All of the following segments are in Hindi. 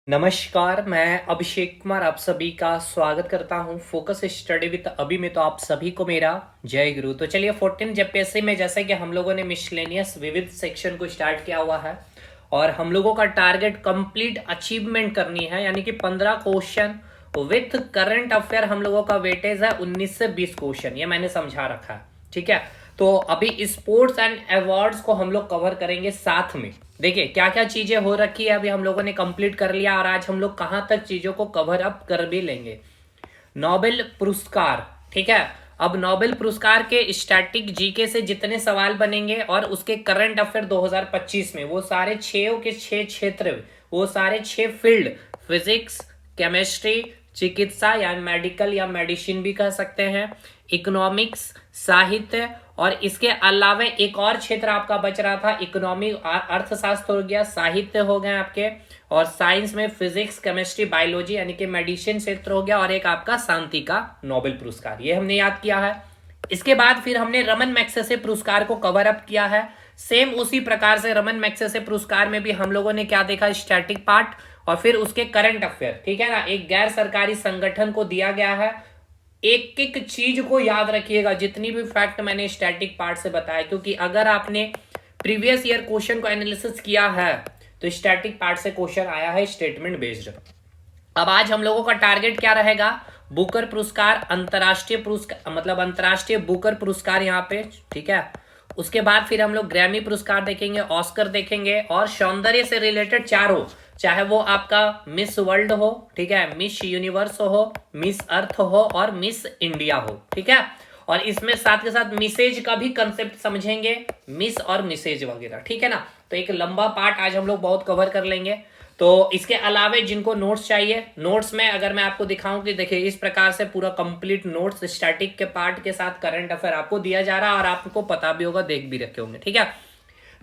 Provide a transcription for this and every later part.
नमस्कार, मैं अभिषेक कुमार आप सभी का स्वागत करता हूं फोकस स्टडी विद अभी में। तो आप सभी को मेरा जय गुरु। तो चलिए 14 जेपीएससी में जैसे कि हम लोगों ने मिसलेनियस विविध सेक्शन को स्टार्ट किया हुआ है और हम लोगों का टारगेट कंप्लीट अचीवमेंट करनी है, यानी कि 15 क्वेश्चन विथ करंट अफेयर। हम लोगों का वेटेज है 19 से 20 क्वेश्चन, ये मैंने समझा रखा है। ठीक है, तो अभी स्पोर्ट्स एंड अवार्ड्स को हम लोग कवर करेंगे साथ में। देखिए क्या क्या चीजें हो रखी है, अभी हम लोगों ने कंप्लीट कर लिया और आज हम लोग कहां तक चीजों को कवर अप कर भी लेंगे। नोबेल पुरस्कार, ठीक है। अब नोबेल पुरस्कार के स्टैटिक जीके से जितने सवाल बनेंगे और उसके करंट अफेयर 2025 में वो सारे 6 के 6 क्षेत्र, वो सारे 6 फील्ड, फिजिक्स, केमिस्ट्री, चिकित्सा या मेडिकल या मेडिसिन भी कह सकते हैं, इकोनॉमिक्स, साहित्य, और इसके अलावा एक और क्षेत्र आपका बच रहा था, इकोनॉमी अर्थशास्त्र हो गया, साहित्य हो गए आपके, और साइंस में फिजिक्स, केमिस्ट्री, बायोलॉजी यानी कि मेडिसिन क्षेत्र हो गया, और एक आपका शांति का नोबेल पुरस्कार, ये हमने याद किया है। इसके बाद फिर हमने रमन मैग्सेसे पुरस्कार को कवर अप किया है। सेम उसी प्रकार से रमन मैग्सेसे पुरस्कार में भी हम लोगों ने क्या देखा, स्टैटिक पार्ट और फिर उसके करंट अफेयर, ठीक है ना। एक गैर सरकारी संगठन को दिया गया है। एक एक चीज को याद रखिएगा, जितनी भी फैक्ट मैंने स्टैटिक पार्ट से बताया, क्योंकि अगर आपने प्रीवियस ईयर क्वेश्चन को एनालिसिस किया है तो स्टैटिक पार्ट से क्वेश्चन आया है स्टेटमेंट बेस्ड। अब आज हम लोगों का टारगेट क्या रहेगा, बुकर पुरस्कार, अंतरराष्ट्रीय पुरस्कार, मतलब अंतरराष्ट्रीय बुकर पुरस्कार यहाँ पे, ठीक है। उसके बाद फिर हम लोग ग्रैमी पुरस्कार देखेंगे, ऑस्कर देखेंगे, और सौंदर्य से रिलेटेड 4 हो, चाहे वो आपका मिस वर्ल्ड हो, ठीक है, मिस यूनिवर्स हो, मिस अर्थ हो और मिस इंडिया हो, ठीक है। और इसमें साथ के साथ मिसेज का भी कंसेप्ट समझेंगे, मिस और मिसेज वगैरह, ठीक है ना। तो एक लंबा पार्ट आज हम लोग बहुत कवर कर लेंगे। तो इसके अलावा जिनको नोट्स चाहिए, नोट्स में अगर मैं आपको दिखाऊं कि देखिए इस प्रकार से पूरा कंप्लीट नोट्स स्टैटिक के पार्ट के साथ करंट अफेयर आपको दिया जा रहा है और आपको पता भी होगा, देख भी रखे होंगे, ठीक है।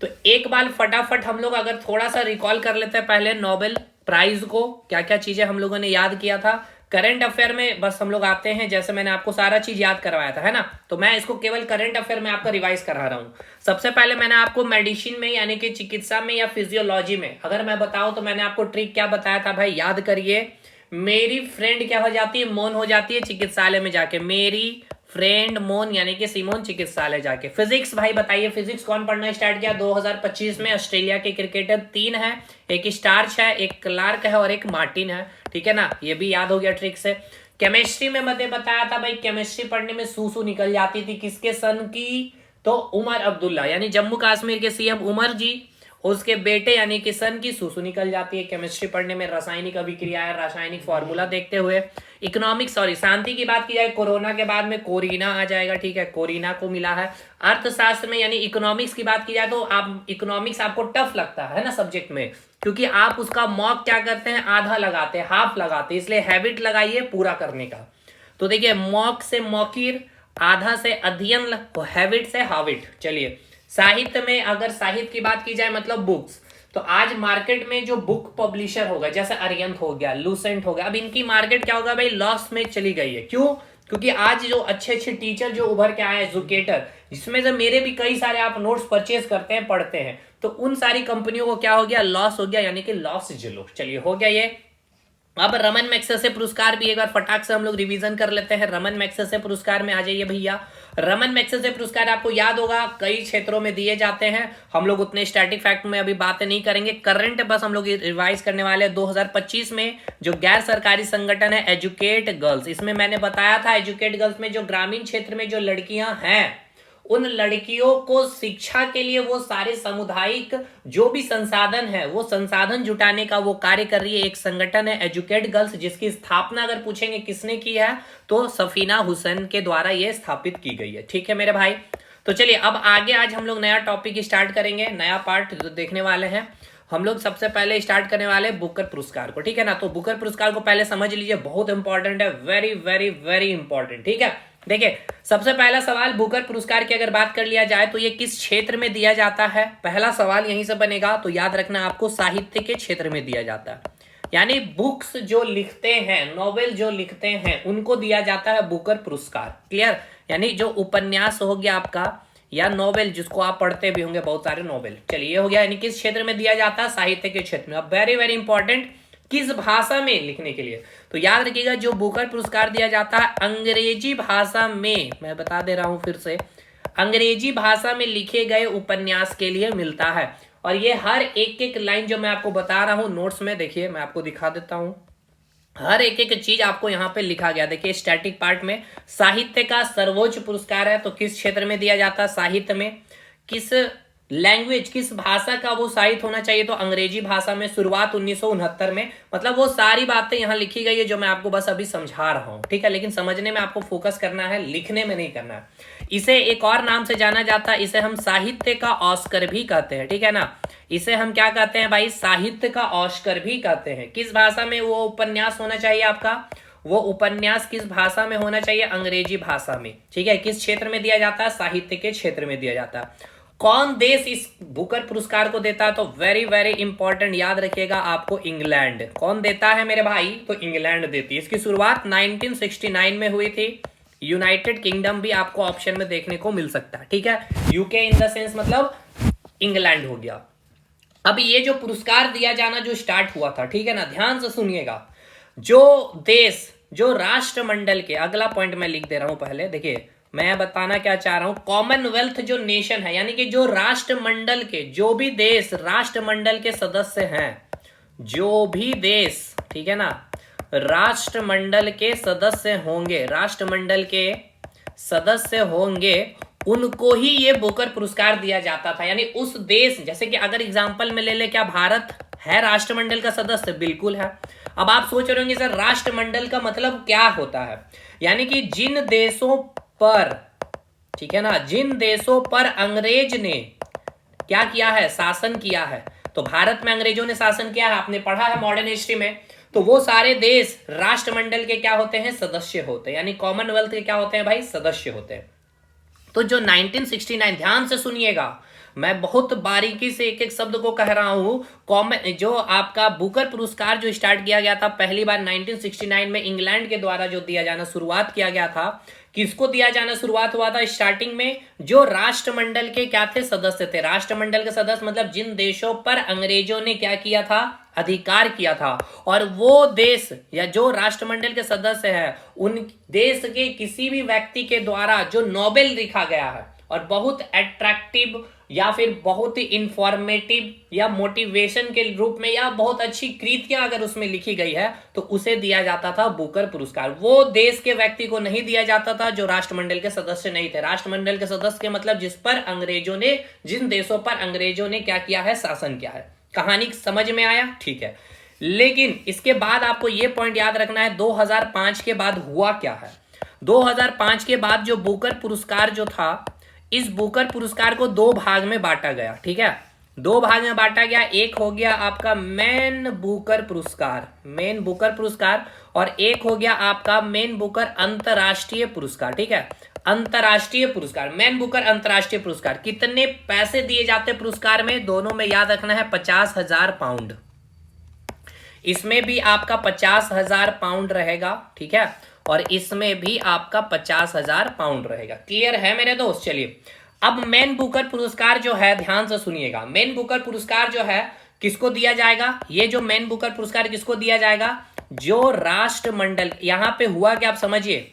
तो एक बार फटाफट हम लोग अगर थोड़ा सा रिकॉल कर लेते हैं पहले नोबेल प्राइज को, क्या क्या चीजें हम लोगों ने याद किया था। करंट अफेयर में बस हम लोग आते हैं, जैसे मैंने आपको सारा चीज याद करवाया था, है ना। तो मैं इसको केवल करंट अफेयर में आपका रिवाइज करा रहा हूं। सबसे पहले मैंने आपको मेडिसिन में यानी कि चिकित्सा में या फिजियोलॉजी में अगर मैं बताऊं तो मैंने आपको ट्रिक क्या बताया था भाई, याद करिए। मेरी फ्रेंड क्या हो जाती है, मौन हो जाती है चिकित्सालय में जाके, मेरी फ्रेंड मोन यानी कि सिमोन चिकित्सालय जाके। फिजिक्स भाई बताइए, फिजिक्स कौन पढ़ना स्टार्ट किया 2025 में, ऑस्ट्रेलिया के क्रिकेटर 3 है, एक स्टार्च है, एक क्लार्क है और एक मार्टिन है, ठीक है ना, ये भी याद हो गया ट्रिक से। केमिस्ट्री में मैंने बताया था भाई, केमिस्ट्री पढ़ने में सूसू निकल जाती थी, किसके सन की, तो उमर अब्दुल्ला यानी जम्मू कश्मीर के सीएम उमर जी, उसके बेटे यानी कि सन की सूसू निकल जाती है केमिस्ट्री पढ़ने में, रासायनिक अभिक्रिया है, रासायनिक फॉर्मूला देखते हुए। इकोनॉमिक्स सॉरी शांति की बात की जाए, कोरोना के बाद में कोरिना आ जाएगा, ठीक है, कोरिना को मिला है। अर्थशास्त्र में यानी इकोनॉमिक्स की बात की जाए तो आप इकोनॉमिक्स आपको टफ लगता है ना सब्जेक्ट में, क्योंकि आप उसका मॉक क्या करते हैं, आधा लगाते हैं, हाफ लगाते हैं, इसलिए हैबिट लगाइए पूरा करने का। तो देखिए मॉक से मॉकिर, आधा से अध्ययन, हैबिट से हाविट। चलिए साहित्य में अगर साहित्य की बात की जाए मतलब बुक्स, तो आज मार्केट में जो बुक पब्लिशर होगा जैसे अरियंत हो गया, लूसेंट हो गया, अब इनकी मार्केट क्या होगा भाई, लॉस में चली गई है। क्यों? क्योंकि आज जो अच्छे अच्छे टीचर जो उभर के आए हैं, एजुकेटर, जिसमें से मेरे भी कई सारे आप नोट्स परचेज करते हैं, पढ़ते हैं, तो उन सारी कंपनियों को क्या हो गया, लॉस हो गया, यानी कि लॉस जिलो। चलिए हो गया ये। अब रमन मैग्सेसे पुरस्कार भी एक बार फटाक से हम लोग रिवीजन कर लेते हैं। रमन मैग्सेसे पुरस्कार में आ जाइए भैया। रमन मैग्सेसे पुरस्कार आपको याद होगा कई क्षेत्रों में दिए जाते हैं, हम लोग उतने स्टैटिक फैक्ट में अभी बातें नहीं करेंगे, करंट बस हम लोग रिवाइज करने वाले हैं। 2025 में जो गैर सरकारी संगठन है एजुकेट गर्ल्स, इसमें मैंने बताया था एजुकेट गर्ल्स में जो ग्रामीण क्षेत्र में जो लड़कियां हैं, उन लड़कियों को शिक्षा के लिए वो सारे सामुदायिक जो भी संसाधन है वो संसाधन जुटाने का वो कार्य कर रही है एक संगठन है एजुकेट गर्ल्स, जिसकी स्थापना अगर पूछेंगे किसने की है तो सफीना हुसैन के द्वारा ये स्थापित की गई है, ठीक है मेरे भाई। तो चलिए अब आगे आज हम लोग नया टॉपिक स्टार्ट करेंगे, नया पार्ट देखने वाले हैं। हम लोग सबसे पहले स्टार्ट करने वाले बुकर पुरस्कार को, ठीक है ना। तो बुकर पुरस्कार को पहले समझ लीजिए, बहुत इंपॉर्टेंट है, वेरी वेरी वेरी इंपॉर्टेंट, ठीक है। देखिए सबसे पहला सवाल, बुकर पुरस्कार की अगर बात कर लिया जाए तो ये किस क्षेत्र में दिया जाता है, पहला सवाल यहीं से बनेगा। तो याद रखना आपको साहित्य के क्षेत्र में दिया जाता है, यानी बुक्स जो लिखते हैं, नॉवेल जो लिखते हैं, उनको दिया जाता है बुकर पुरस्कार। क्लियर? यानी जो उपन्यास हो गया आपका या नॉवेल, जिसको आप पढ़ते भी होंगे बहुत सारे नॉवेल, चलिए ये हो गया, यानी किस क्षेत्र में दिया जाता है, साहित्य के क्षेत्र में। अब वेरी वेरी इंपॉर्टेंट, किस भाषा में लिखने के लिए। तो याद रखिएगा जो बुकर पुरस्कार दिया जाता है अंग्रेजी भाषा में, मैं बता दे रहा हूं फिर से, अंग्रेजी भाषा में लिखे गए उपन्यास के लिए मिलता है। और ये हर एक एक लाइन जो मैं आपको बता रहा हूं नोट्स में, देखिए मैं आपको दिखा देता हूं, हर एक एक चीज आपको यहां पे लिखा गया। देखिए स्टैटिक पार्ट में साहित्य का सर्वोच्च पुरस्कार है, तो किस क्षेत्र में दिया जाता है, साहित्य में। किस लैंग्वेज, किस भाषा का वो साहित्य होना चाहिए, तो अंग्रेजी भाषा में, शुरुआत 1969 में। मतलब वो सारी बातें यहाँ लिखी गई है जो मैं आपको बस अभी समझा रहा हूँ, ठीक है। लेकिन समझने में आपको फोकस करना है, लिखने में नहीं करना है। इसे एक और नाम से जाना जाता है, इसे हम साहित्य का ऑस्कर भी कहते हैं, ठीक है ना। इसे हम क्या कहते हैं भाई, साहित्य का ऑस्कर भी कहते हैं। किस भाषा में वो उपन्यास होना चाहिए आपका, वो उपन्यास किस भाषा में होना चाहिए, अंग्रेजी भाषा में, ठीक है। किस क्षेत्र में दिया जाता है, साहित्य के क्षेत्र में दिया जाता है। कौन देश इस बुकर पुरस्कार को देता है, तो वेरी वेरी इंपॉर्टेंट, याद रखिएगा आपको, इंग्लैंड। कौन देता है मेरे भाई, तो इंग्लैंड देती है। इसकी शुरुआत 1969 में हुई थी। यूनाइटेड किंगडम भी आपको ऑप्शन में देखने को मिल सकता है, ठीक है। यूके इन द सेंस मतलब इंग्लैंड हो गया। अब ये जो पुरस्कार दिया जाना जो स्टार्ट हुआ था, ठीक है ना, ध्यान से सुनिएगा। जो देश, जो राष्ट्रमंडल के, अगला पॉइंट मैं लिख दे रहा हूं पहले, देखिए मैं बताना क्या चाह रहा हूं, कॉमनवेल्थ जो नेशन है, यानी कि जो राष्ट्रमंडल के, जो भी देश राष्ट्रमंडल के सदस्य हैं, जो भी देश, ठीक है ना, राष्ट्रमंडल के सदस्य होंगे, राष्ट्रमंडल के सदस्य होंगे, उनको ही ये बुकर पुरस्कार दिया जाता था। यानी उस देश, जैसे कि अगर एग्जांपल में ले ले, क्या भारत है राष्ट्रमंडल का सदस्य, बिल्कुल है। अब आप सोच रहे होंगे सर राष्ट्रमंडल का मतलब क्या होता है, यानी कि जिन देशों पर, ठीक है ना, जिन देशों पर अंग्रेज ने क्या किया है, शासन किया है। तो भारत में अंग्रेजों ने शासन किया है, आपने पढ़ा है मॉडर्न हिस्ट्री में। तो वो सारे देश राष्ट्रमंडल के क्या होते हैं, सदस्य होते हैं, यानी कॉमनवेल्थ के क्या होते हैं भाई, सदस्य होते हैं। तो जो 1969, ध्यान से सुनिएगा, मैं बहुत बारीकी से एक एक शब्द को कह रहा हूं। कॉमन जो आपका बुकर पुरस्कार जो स्टार्ट किया गया था पहली बार 1969 में इंग्लैंड के द्वारा जो दिया जाना शुरुआत किया गया था, किसको दिया जाना शुरुआत हुआ था स्टार्टिंग में, जो राष्ट्रमंडल के क्या थे, सदस्य थे। राष्ट्रमंडल के सदस्य मतलब जिन देशों पर अंग्रेजों ने क्या किया था, अधिकार किया था। और वो देश या जो राष्ट्रमंडल के सदस्य है, उन देश के किसी भी व्यक्ति के द्वारा जो नोबेल लिखा गया है और बहुत अट्रैक्टिव या फिर बहुत ही इंफॉर्मेटिव या मोटिवेशन के रूप में या बहुत अच्छी कृतियां अगर उसमें लिखी गई है, तो उसे दिया जाता था बुकर पुरस्कार। वो देश के व्यक्ति को नहीं दिया जाता था जो राष्ट्रमंडल के सदस्य नहीं थे। राष्ट्रमंडल के सदस्य के मतलब जिस पर अंग्रेजों ने, जिन देशों पर अंग्रेजों ने क्या किया है, शासन किया है। कहानी समझ में आया, ठीक है। लेकिन इसके बाद आपको यह पॉइंट याद रखना है, 2005 के बाद हुआ क्या है। 2005 के बाद जो बुकर पुरस्कार जो था, इस बुकर पुरस्कार को दो भाग में बांटा गया, ठीक है। दो भाग में बांटा गया, एक हो गया आपका मेन बुकर पुरस्कार, मेन बुकर पुरस्कार, और एक हो गया आपका मेन बुकर अंतरराष्ट्रीय पुरस्कार, ठीक है। अंतरराष्ट्रीय पुरस्कार, मेन बुकर अंतरराष्ट्रीय पुरस्कार, कितने पैसे दिए जाते पुरस्कार में, दोनों में याद रखना है 50,000 पाउंड। इसमें भी आपका 50,000 पाउंड रहेगा, ठीक है, और इसमें भी आपका 50,000 पाउंड रहेगा। क्लियर है मेरे दोस्त। चलिए अब मेन बुकर पुरस्कार जो है, ध्यान से सुनिएगा, मेन बुकर पुरस्कार जो है किसको दिया जाएगा, ये जो मेन बुकर पुरस्कार किसको दिया जाएगा, जो राष्ट्रमंडल, यहां पे हुआ कि आप समझिए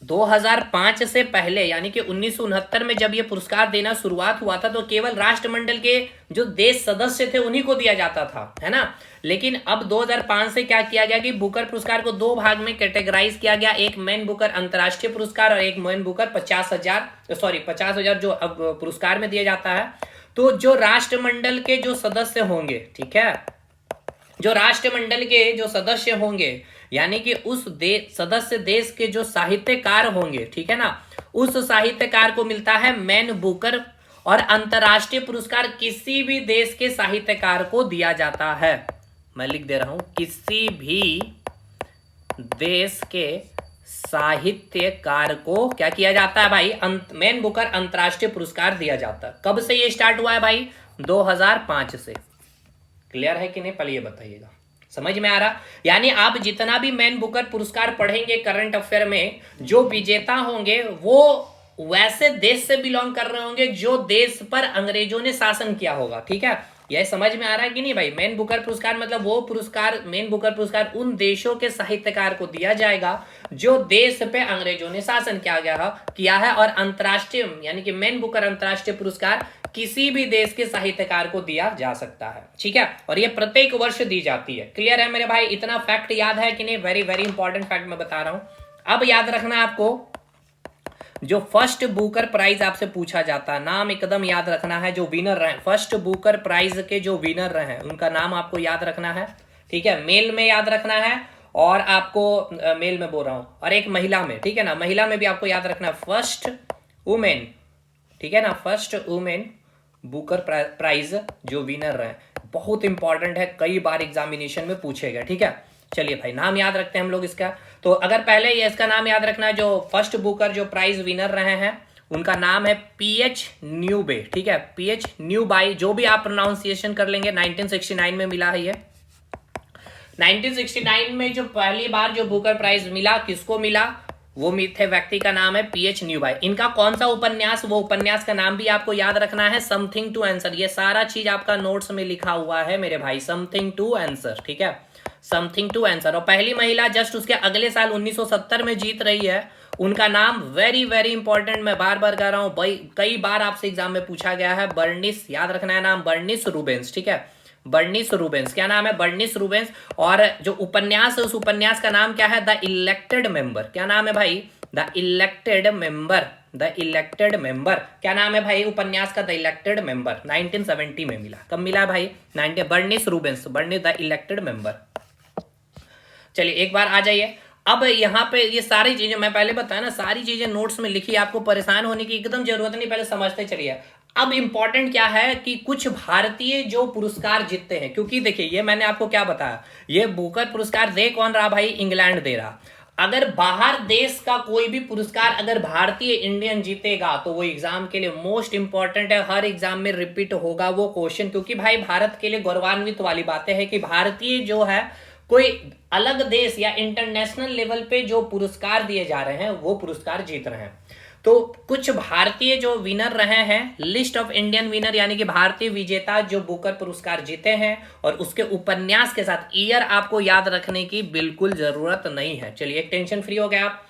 2005 से पहले यानी कि 1969 में जब ये पुरस्कार देना शुरुआत हुआ था, तो केवल राष्ट्रमंडल के जो देश सदस्य थे उन्हीं को दिया जाता था, है ना। लेकिन अब 2005 से क्या किया गया कि बुकर पुरस्कार को दो भाग में कैटेगराइज किया गया, एक मेन बुकर अंतरराष्ट्रीय पुरस्कार और एक मेन बुकर 50,000 जो अब पुरस्कार में दिया जाता है। तो जो राष्ट्रमंडल के जो सदस्य होंगे, ठीक है, जो राष्ट्रमंडल के जो सदस्य होंगे, यानी कि उस सदस्य देश के जो साहित्यकार होंगे, ठीक है ना, उस साहित्यकार को मिलता है मेन बुकर, और अंतरराष्ट्रीय पुरस्कार किसी भी देश के साहित्यकार को दिया जाता है। मैं लिख दे रहा हूं, किसी भी देश के साहित्यकार को क्या किया जाता है भाई, मेन बुकर अंतरराष्ट्रीय पुरस्कार दिया जाता है। कब से ये स्टार्ट हुआ है भाई, 2005 से। क्लियर है कि नहीं, पहले ये बताइएगा, समझ में आ रहा। यानी आप जितना भी मेन बुकर पुरस्कार पढ़ेंगे करंट अफेयर में, जो विजेता होंगे वो वैसे देश से बिलोंग कर रहे होंगे जो देश पर अंग्रेजों ने शासन किया होगा, ठीक है। यह समझ में आ रहा है कि नहीं भाई? मैन बुकर पुरस्कार मतलब वो पुरस्कार, मैन बुकर पुरस्कार उन देशों के साहित्यकार को दिया जाएगा जो देश पे अंग्रेजों ने शासन किया है। और अंतरराष्ट्रीय यानी कि मैन बुकर अंतरराष्ट्रीय पुरस्कार किसी भी देश के साहित्यकार को दिया जा सकता है, ठीक है। और ये प्रत्येक वर्ष दी जाती है। क्लियर है मेरे भाई? इतना फैक्ट याद है कि नहीं? वेरी वेरी इंपॉर्टेंट फैक्ट मैं बता रहा हूं। अब याद रखना आपको, जो फर्स्ट बुकर प्राइज आपसे पूछा जाता है, नाम एकदम याद रखना है। जो विनर रहे फर्स्ट बुकर प्राइज के, जो विनर रहे उनका नाम आपको याद रखना है, ठीक है। मेल में याद रखना है, और आपको मेल में बोल रहा हूं, और एक महिला में, ठीक है ना। महिला में भी आपको याद रखना है फर्स्ट वुमेन, ठीक है ना। फर्स्ट वुमेन बुकर प्राइज जो विनर रहे, बहुत इंपॉर्टेंट है, कई बार एग्जामिनेशन में पूछेगा, ठीक है। चलिए भाई, नाम याद रखते हैं हम लोग इसका। तो अगर पहले ये इसका नाम याद रखना है, जो फर्स्ट बुकर जो प्राइज विनर रहे हैं उनका नाम है पीएच न्यूबे, ठीक है। पीएच न्यूबाई, जो भी आप प्रोनाउंसिएशन कर लेंगे। 1969 में मिला है ये। 1969 में जो पहली बार जो बुकर प्राइज मिला, किसको मिला? वो थे व्यक्ति का नाम है पीएच न्यूबाई। इनका कौन सा उपन्यास, वो उपन्यास का नाम भी आपको याद रखना है, समथिंग टू आंसर। ये सारा चीज आपका नोट्स में लिखा हुआ है मेरे भाई, समथिंग टू आंसर, ठीक है। Something to answer. और पहली महिला जस्ट उसके अगले साल 1970 में जीत रही है, उनका नाम वेरी वेरी इंपॉर्टेंट, मैं बार बार कह रहा हूं भाई, कई बार आपसे एग्जाम में पूछा गया है, बर्निस, याद रखना है नाम, बर्निस रूबेंस, ठीक है। बर्निस रूबेंस, क्या नाम है? Bernice Rubens. और जो उपन्यास है, उस उपन्यास का नाम क्या है? The elected member. क्या नाम है भाई? The elected member. The elected member, क्या नाम है भाई उपन्यास का? The elected member. 1970 में मिला। कब मिला भाई? 19, Bernice Rubens, Bernice the elected member. चलिए एक बार आ जाइए। अब यहाँ पे ये सारी चीजें मैं पहले बताया ना, सारी चीजें नोट्स में लिखी, आपको परेशान होने की एकदम जरूरत नहीं, पहले समझते चलिए। अब इंपॉर्टेंट क्या है कि कुछ भारतीय जो पुरस्कार जीतते हैं, क्योंकि देखिए ये मैंने आपको क्या बताया, ये बुकर पुरस्कार दे कौन रहा भाई? इंग्लैंड दे रहा। अगर बाहर देश का कोई भी पुरस्कार अगर भारतीय इंडियन जीतेगा तो वो एग्जाम के लिए मोस्ट इंपॉर्टेंट है, हर एग्जाम में रिपीट होगा वो क्वेश्चन, क्योंकि भाई भारत के लिए गौरवान्वित वाली बातें है कि भारतीय जो है कोई अलग देश या इंटरनेशनल लेवल पे जो पुरस्कार दिए जा रहे हैं वो पुरस्कार जीत रहे हैं। तो कुछ भारतीय जो विनर रहे हैं, लिस्ट ऑफ इंडियन विनर यानी कि भारतीय विजेता जो बुकर पुरस्कार जीते हैं, और उसके उपन्यास के साथ ईयर आपको याद रखने की बिल्कुल जरूरत नहीं है। चलिए एक टेंशन फ्री हो गया आप।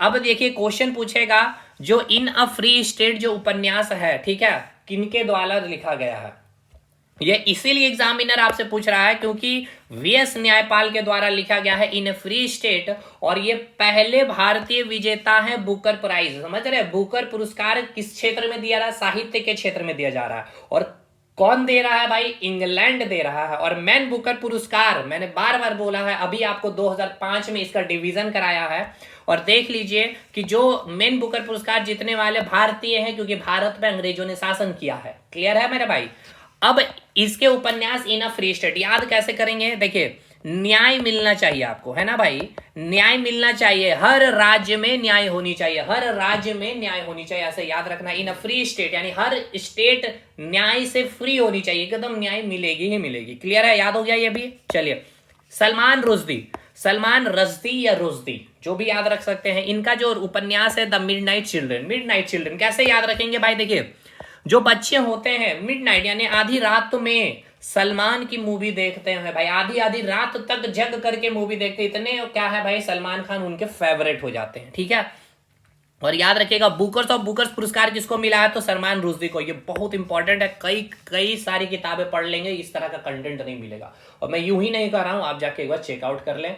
अब देखिए क्वेश्चन पूछेगा, जो इन अ फ्री स्टेट जो उपन्यास है, ठीक है, किनके द्वारा लिखा गया है? ये इसीलिए एग्जामिनर आपसे पूछ रहा है क्योंकि वीएस न्यायपाल के द्वारा लिखा गया है इन फ्री स्टेट, और ये पहले भारतीय विजेता हैं बुकर प्राइज। समझ रहे हैं? बुकर पुरस्कार किस क्षेत्र में दिया रहा है? साहित्य के क्षेत्र में दिया जा रहा है। और कौन दे रहा है भाई? इंग्लैंड दे रहा है। और मैन बुकर पुरस्कार मैंने बार बार बोला है, अभी आपको 2005 में इसका डिवीजन कराया है। और देख लीजिए कि जो मैन बुकर पुरस्कार जीतने वाले भारतीय हैं, क्योंकि भारत में अंग्रेजों ने शासन किया है। क्लियर है मेरे भाई? अब इसके उपन्यास इन अ फ्री स्टेट याद कैसे करेंगे? देखिए, न्याय मिलना चाहिए आपको, है ना भाई? न्याय मिलना चाहिए, हर राज्य में न्याय होनी चाहिए, हर राज्य में न्याय होनी चाहिए, ऐसे याद रखना। इन अ फ्री स्टेट यानी हर स्टेट न्याय से फ्री होनी चाहिए, एकदम न्याय मिलेगी ही मिलेगी। क्लियर है? याद हो गया ये भी? चलिए, सलमान रुश्दी, सलमान रश्दी या रुश्दी, जो भी याद रख सकते हैं, इनका जो उपन्यास है the midnight children. Midnight children कैसे याद रखेंगे भाई? देखिए, जो बच्चे होते हैं मिडनाइट यानी आधी रात में सलमान की मूवी देखते हैं भाई, आधी आधी रात तक जग करके मूवी देखते, इतने क्या है भाई, सलमान खान उनके फेवरेट हो जाते हैं, ठीक है। और याद रखिएगा, बुकर्स ऑफ बुकर्स पुरस्कार किसको मिला है? तो सलमान रुश्दी को। ये बहुत इंपॉर्टेंट है, कई कई सारी किताबें पढ़ लेंगे, इस तरह का कंटेंट नहीं मिलेगा। और मैं यूं ही नहीं कर रहा हूं, आप जाके एक बार चेकआउट कर लें।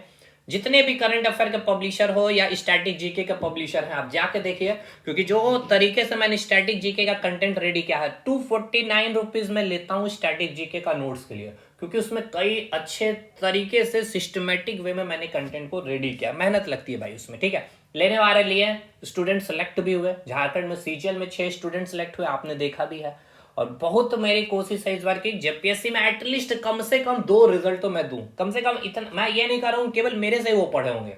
जितने भी करंट अफेयर के पब्लिशर हो या स्टैटिक जीके के पब्लिशर हैं, आप जाके देखिए, क्योंकि जो तरीके से मैंने स्टैटिक जीके का कंटेंट रेडी किया है, 249 रुपीज में लेता हूं स्टैटिक जीके का नोट्स के लिए, क्योंकि उसमें कई अच्छे तरीके से सिस्टमेटिक वे में मैंने कंटेंट को रेडी किया। मेहनत लगती है भाई उसमें, ठीक है। लेने वाले लिए स्टूडेंट सेलेक्ट भी हुए, झारखंड में सीजीएल में 6 स्टूडेंट सेलेक्ट हुए, आपने देखा भी है। और बहुत मेरी कोशिश है इस बार की जेपीएससी में एटलीस्ट कम से कम 2 रिजल्ट तो मैं दूं, कम से कम इतना। मैं ये नहीं कर रहा हूं केवल मेरे से वो पढ़े होंगे,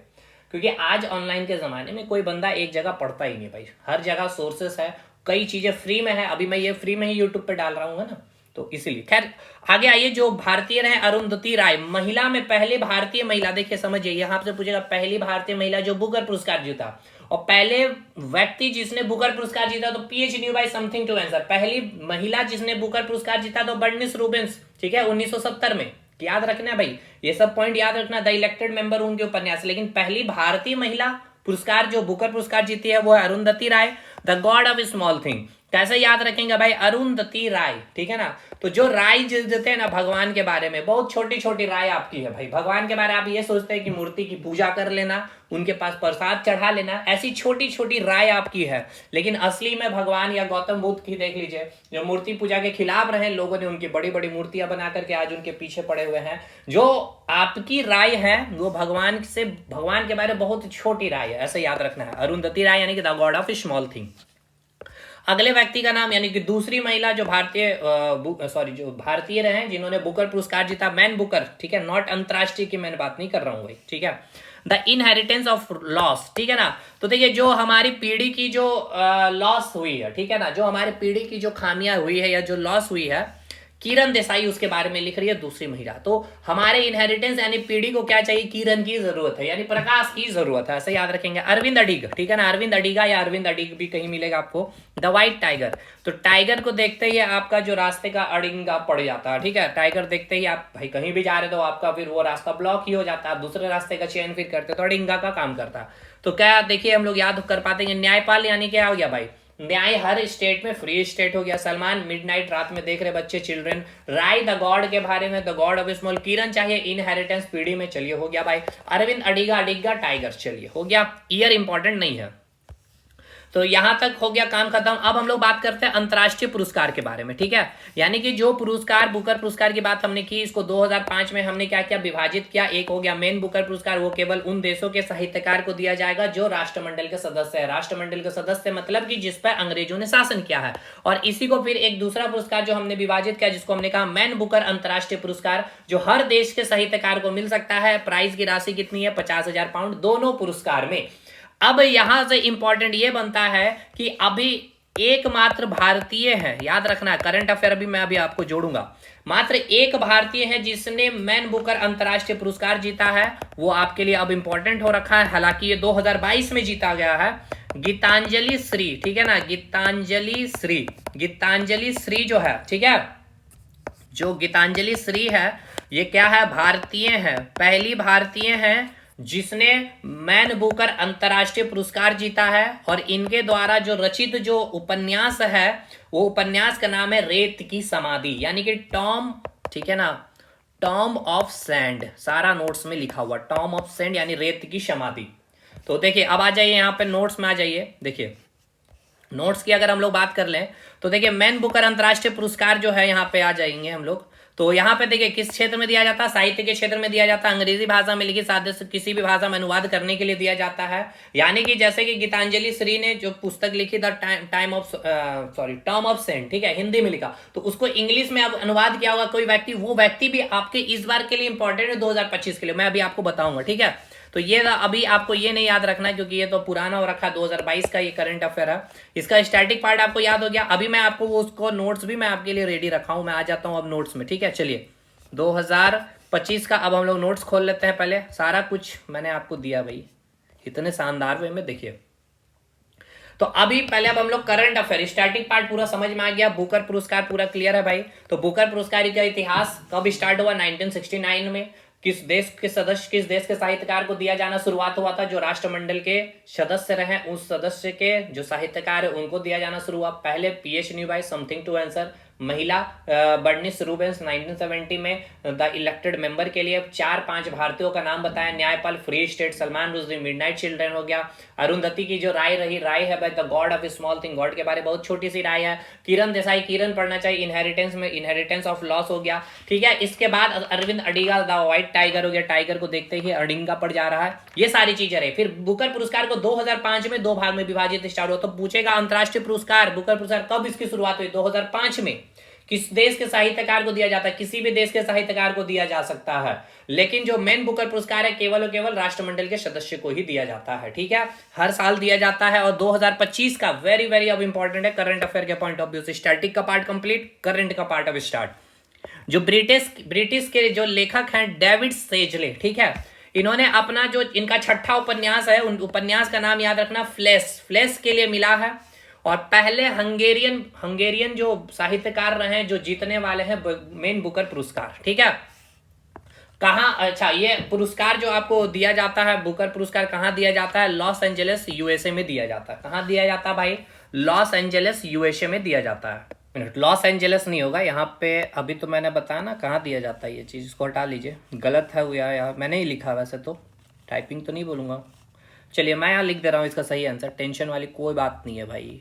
क्योंकि आज ऑनलाइन के जमाने में कोई बंदा एक जगह पढ़ता ही नहीं भाई, हर जगह सोर्सेस है, कई चीजें फ्री में है। अभी मैं ये फ्री में ही यूट्यूब पे डाल रहा हूँ ना, तो इसीलिए। खैर आगे आइए, जो भारतीय रहे अरुंधति राय, महिला में पहले भारतीय महिला, देखिए समझिए, यहाँ से पूछेगा पहली भारतीय महिला जो बुकर पुरस्कार जीता, और पहले व्यक्ति जिसने बुकर पुरस्कार जीता तो PH new by something to answer, पहली महिला जिसने बुकर पुरस्कार जीता तो बर्निस रूबेंस, ठीक है, 1970 में। याद रखना है भाई, ये सब पॉइंट याद रखना, द इलेक्टेड मेंबर उनके उपन्यास। लेकिन पहली भारतीय महिला पुरस्कार जो बुकर पुरस्कार जीती है वो है Arundhati Roy, the God of small thing. कैसे याद रखेंगे भाई, अरुंधति राय, ठीक है ना। तो जो राय देते हैं ना भगवान के बारे में, बहुत छोटी छोटी राय आपकी है भाई। भगवान के बारे में आप ये सोचते हैं कि मूर्ति की पूजा कर लेना, उनके पास प्रसाद चढ़ा लेना, ऐसी छोटी छोटी राय आपकी है। लेकिन असली में भगवान या गौतम बुद्ध की देख लीजिए, जो मूर्ति पूजा के खिलाफ रहे, लोगों ने उनकी बड़ी बड़ी मूर्तियां बना करके आज उनके पीछे पड़े हुए हैं। जो आपकी राय है वो भगवान के बारे में बहुत छोटी राय है, ऐसे याद रखना है। अरुंधति राय यानी कि the God of small thing. अगले व्यक्ति का नाम, यानी कि दूसरी महिला जो भारतीय रहे जिन्होंने बुकर पुरस्कार जीता, मैन बुकर, ठीक है, नॉट अंतरराष्ट्रीय की मैंने बात नहीं कर रहा हूं भाई, ठीक है। द इनहेरिटेंस ऑफ लॉस, ठीक है ना। तो देखिए जो हमारी पीढ़ी की जो लॉस हुई है, ठीक है ना, जो हमारी पीढ़ी की जो खामियां हुई है या जो लॉस हुई है, किरण देसाई उसके बारे में लिख रही है, दूसरी महिला। तो हमारे इनहेरिटेंस यानी पीढ़ी को क्या चाहिए, किरण की जरूरत है, यानी प्रकाश की जरूरत है, ऐसे याद रखेंगे। अरविंद अडिग, ठीक है ना, अरविंद अडिगा या अरविंद अडिग भी कहीं मिलेगा आपको। द व्हाइट टाइगर, तो टाइगर को देखते ही आपका जो रास्ते का अडिंगा पड़ जाता है, ठीक है। टाइगर देखते ही आप भाई कहीं भी जा रहे तो आपका फिर वो रास्ता ब्लॉक ही हो जाता है, आप दूसरे रास्ते का चयन फिर करते तो अडिंगा का काम करता है। तो क्या देखिए हम लोग याद कर पाते हैं, न्यायपाल यानी क्या हो गया भाई, न्याय हर स्टेट में, फ्री स्टेट हो गया। सलमान मिडनाइट, रात में देख रहे बच्चे, चिल्ड्रन। राय द गॉड के बारे में, द गॉड ऑफ स्मॉल। किरण चाहिए इनहेरिटेंस, पीढ़ी में, चलिए हो गया भाई। अरविंद अडिगा, अडिगा टाइगर, चलिए हो गया। ईयर इंपॉर्टेंट नहीं है, तो यहां तक हो गया काम खत्म। अब हम लोग बात करते हैं अंतरराष्ट्रीय पुरस्कार के बारे में, ठीक है। यानी कि जो पुरस्कार, बुकर पुरस्कार की बात हमने की, इसको 2005 में हमने क्या किया, विभाजित किया। एक हो गया मेन बुकर पुरस्कार, वो केवल उन देशों के साहित्यकार को दिया जाएगा जो राष्ट्रमंडल के सदस्य है। राष्ट्रमंडल के सदस्य मतलब कि जिस पर अंग्रेजों ने शासन किया है। और इसी को फिर एक दूसरा पुरस्कार जो हमने विभाजित किया, जिसको हमने कहा मैन बुकर अंतरराष्ट्रीय पुरस्कार, जो हर देश के साहित्यकार को मिल सकता है। प्राइज की राशि कितनी है, 50,000 पाउंड दोनों पुरस्कार में। अब यहां से इंपॉर्टेंट ये बनता है कि अभी एकमात्र भारतीय है, याद रखना है, करंट अफेयर अभी मैं अभी आपको जोड़ूंगा। मात्र एक भारतीय है जिसने मैन बुकर अंतरराष्ट्रीय पुरस्कार जीता है, वो आपके लिए अब इंपॉर्टेंट हो रखा है। हालांकि ये 2022 में जीता गया है, गीतांजलि श्री, ठीक है ना, गीतांजलि श्री। गीतांजलि श्री जो है, ठीक है, जो गीतांजलि श्री है, ये क्या है, भारतीय है, पहली भारतीय है जिसने मैन बुकर अंतरराष्ट्रीय पुरस्कार जीता है। और इनके द्वारा जो रचित जो उपन्यास है, वो उपन्यास का नाम है रेत की समाधि, यानी कि टॉम, ठीक है ना, टॉम ऑफ सैंड, सारा नोट्स में लिखा हुआ, टॉम ऑफ सैंड यानी रेत की समाधि। तो देखिए अब आ जाइए यहाँ पे नोट्स में आ जाइए। देखिए नोट्स की अगर हम लोग बात कर लें तो देखिए मैन बुकर अंतरराष्ट्रीय पुरस्कार जो है, यहाँ पे आ जाएंगे हम लोग। तो यहाँ पे देखिए किस क्षेत्र में दिया जाता है, साहित्य के क्षेत्र में दिया जाता है। अंग्रेजी भाषा में लिखित साहित्य किसी भी भाषा में अनुवाद करने के लिए दिया जाता है। यानी कि जैसे कि गीतांजलि श्री ने जो पुस्तक लिखी द टॉम ऑफ सेंट, ठीक है, हिंदी में लिखा, तो उसको इंग्लिश में अब अनुवाद किया होगा कोई व्यक्ति, वो व्यक्ति भी आपके इस बार के लिए इंपॉर्टेंट है, 2025 के लिए, मैं अभी आपको बताऊंगा, ठीक है। तो ये अभी आपको ये नहीं याद रखना है क्योंकि ये तो पुराना हो रखा है, 2022 का ये करंट अफेयर है। इसका स्टैटिक पार्ट आपको याद हो गया। अभी मैं आपको वो उसको नोट्स भी मैं आपके लिए रेडी रखा हूं, मैं आ जाता हूं अब नोट्स में, ठीक है। चलिए 2025 का अब हम लोग नोट्स खोल लेते हैं। पहले सारा कुछ मैंने आपको दिया भाई, इतने शानदार वे में, देखिए। तो अभी पहले अब हम लोग करंट अफेयर, स्टैटिक पार्ट पूरा समझ में आ गया, बुकर पुरस्कार पूरा क्लियर है भाई। तो बुकर पुरस्कार का इतिहास कब स्टार्ट हुआ, 1969 में। किस देश के सदस्य, किस देश के साहित्यकार को दिया जाना शुरुआत हुआ था, जो राष्ट्रमंडल के सदस्य रहे, उस सदस्य के जो साहित्यकार है उनको दिया जाना शुरू हुआ। पहले PH new by something to answer, महिला बर्निस रूबेंस 1970 में द इलेक्टेड मेंबर के लिए। 4-5 भारतीयों का नाम बताया, Naipaul, free state, Salman Rushdie, midnight children हो गया। अरुंधति की जो राय रही, राय है by the God of small thing, God के बारे में बहुत छोटी सी राय है। किरण देसाई, किरण पढ़ना चाहिए, इनहेरिटेंस में इनहेरिटेंस ऑफ लॉस हो गया, ठीक है। इसके बाद Aravind Adiga the White Tiger हो गया, टाइगर को देखते ही अडिंगा पड़ जा रहा है, ये सारी चीजें रही। फिर बुकर पुरस्कार को 2005 में 2 भाग में विभाजित स्टार्ट हुआ। तो पूछेगा अंतरराष्ट्रीय पुरस्कार बुकर पुरस्कार कब इसकी शुरुआत हुई, 2005 में। किस देश के साहित्यकार को दिया जाता है, किसी भी देश के साहित्यकार को दिया जा सकता है, लेकिन जो मेन बुकर पुरस्कार है केवल और केवल राष्ट्रमंडल के सदस्य को ही दिया जाता है, ठीक है। हर साल दिया जाता है। और 2025 का वेरी वेरी अब इंपॉर्टेंट है करंट अफेयर के पॉइंट ऑफ व्यू से। स्टैटिक का पार्ट कंप्लीट, करंट का पार्ट अब स्टार्ट। जो ब्रिटिश के जो लेखक हैं डेविड सेजले, ठीक है, इन्होंने अपना जो इनका छठा उपन्यास है, उन उपन्यास का नाम याद रखना, फ्लेश। फ्लेश के लिए मिला है। और पहले हंगेरियन जो साहित्यकार रहे जो जीतने वाले हैं मेन बुकर पुरस्कार, ठीक है। कहाँ, अच्छा, ये पुरस्कार जो आपको दिया जाता है, बुकर पुरस्कार कहाँ दिया जाता है? लॉस एंजलिस यूएसए में दिया जाता है। कहाँ दिया जाता है भाई? लॉस एंजलिस यूएसए में दिया जाता है। मिनट, लॉस एंजलिस नहीं होगा यहाँ पे, अभी तो मैंने बताया ना कहाँ दिया जाता है ये चीज़, इसको हटा लीजिए, गलत है यार, मैंने ही लिखा वैसे तो, टाइपिंग तो नहीं बोलूँगा। चलिए मैं यहाँ लिख दे रहा हूँ इसका सही आंसर, टेंशन वाली कोई बात नहीं है भाई।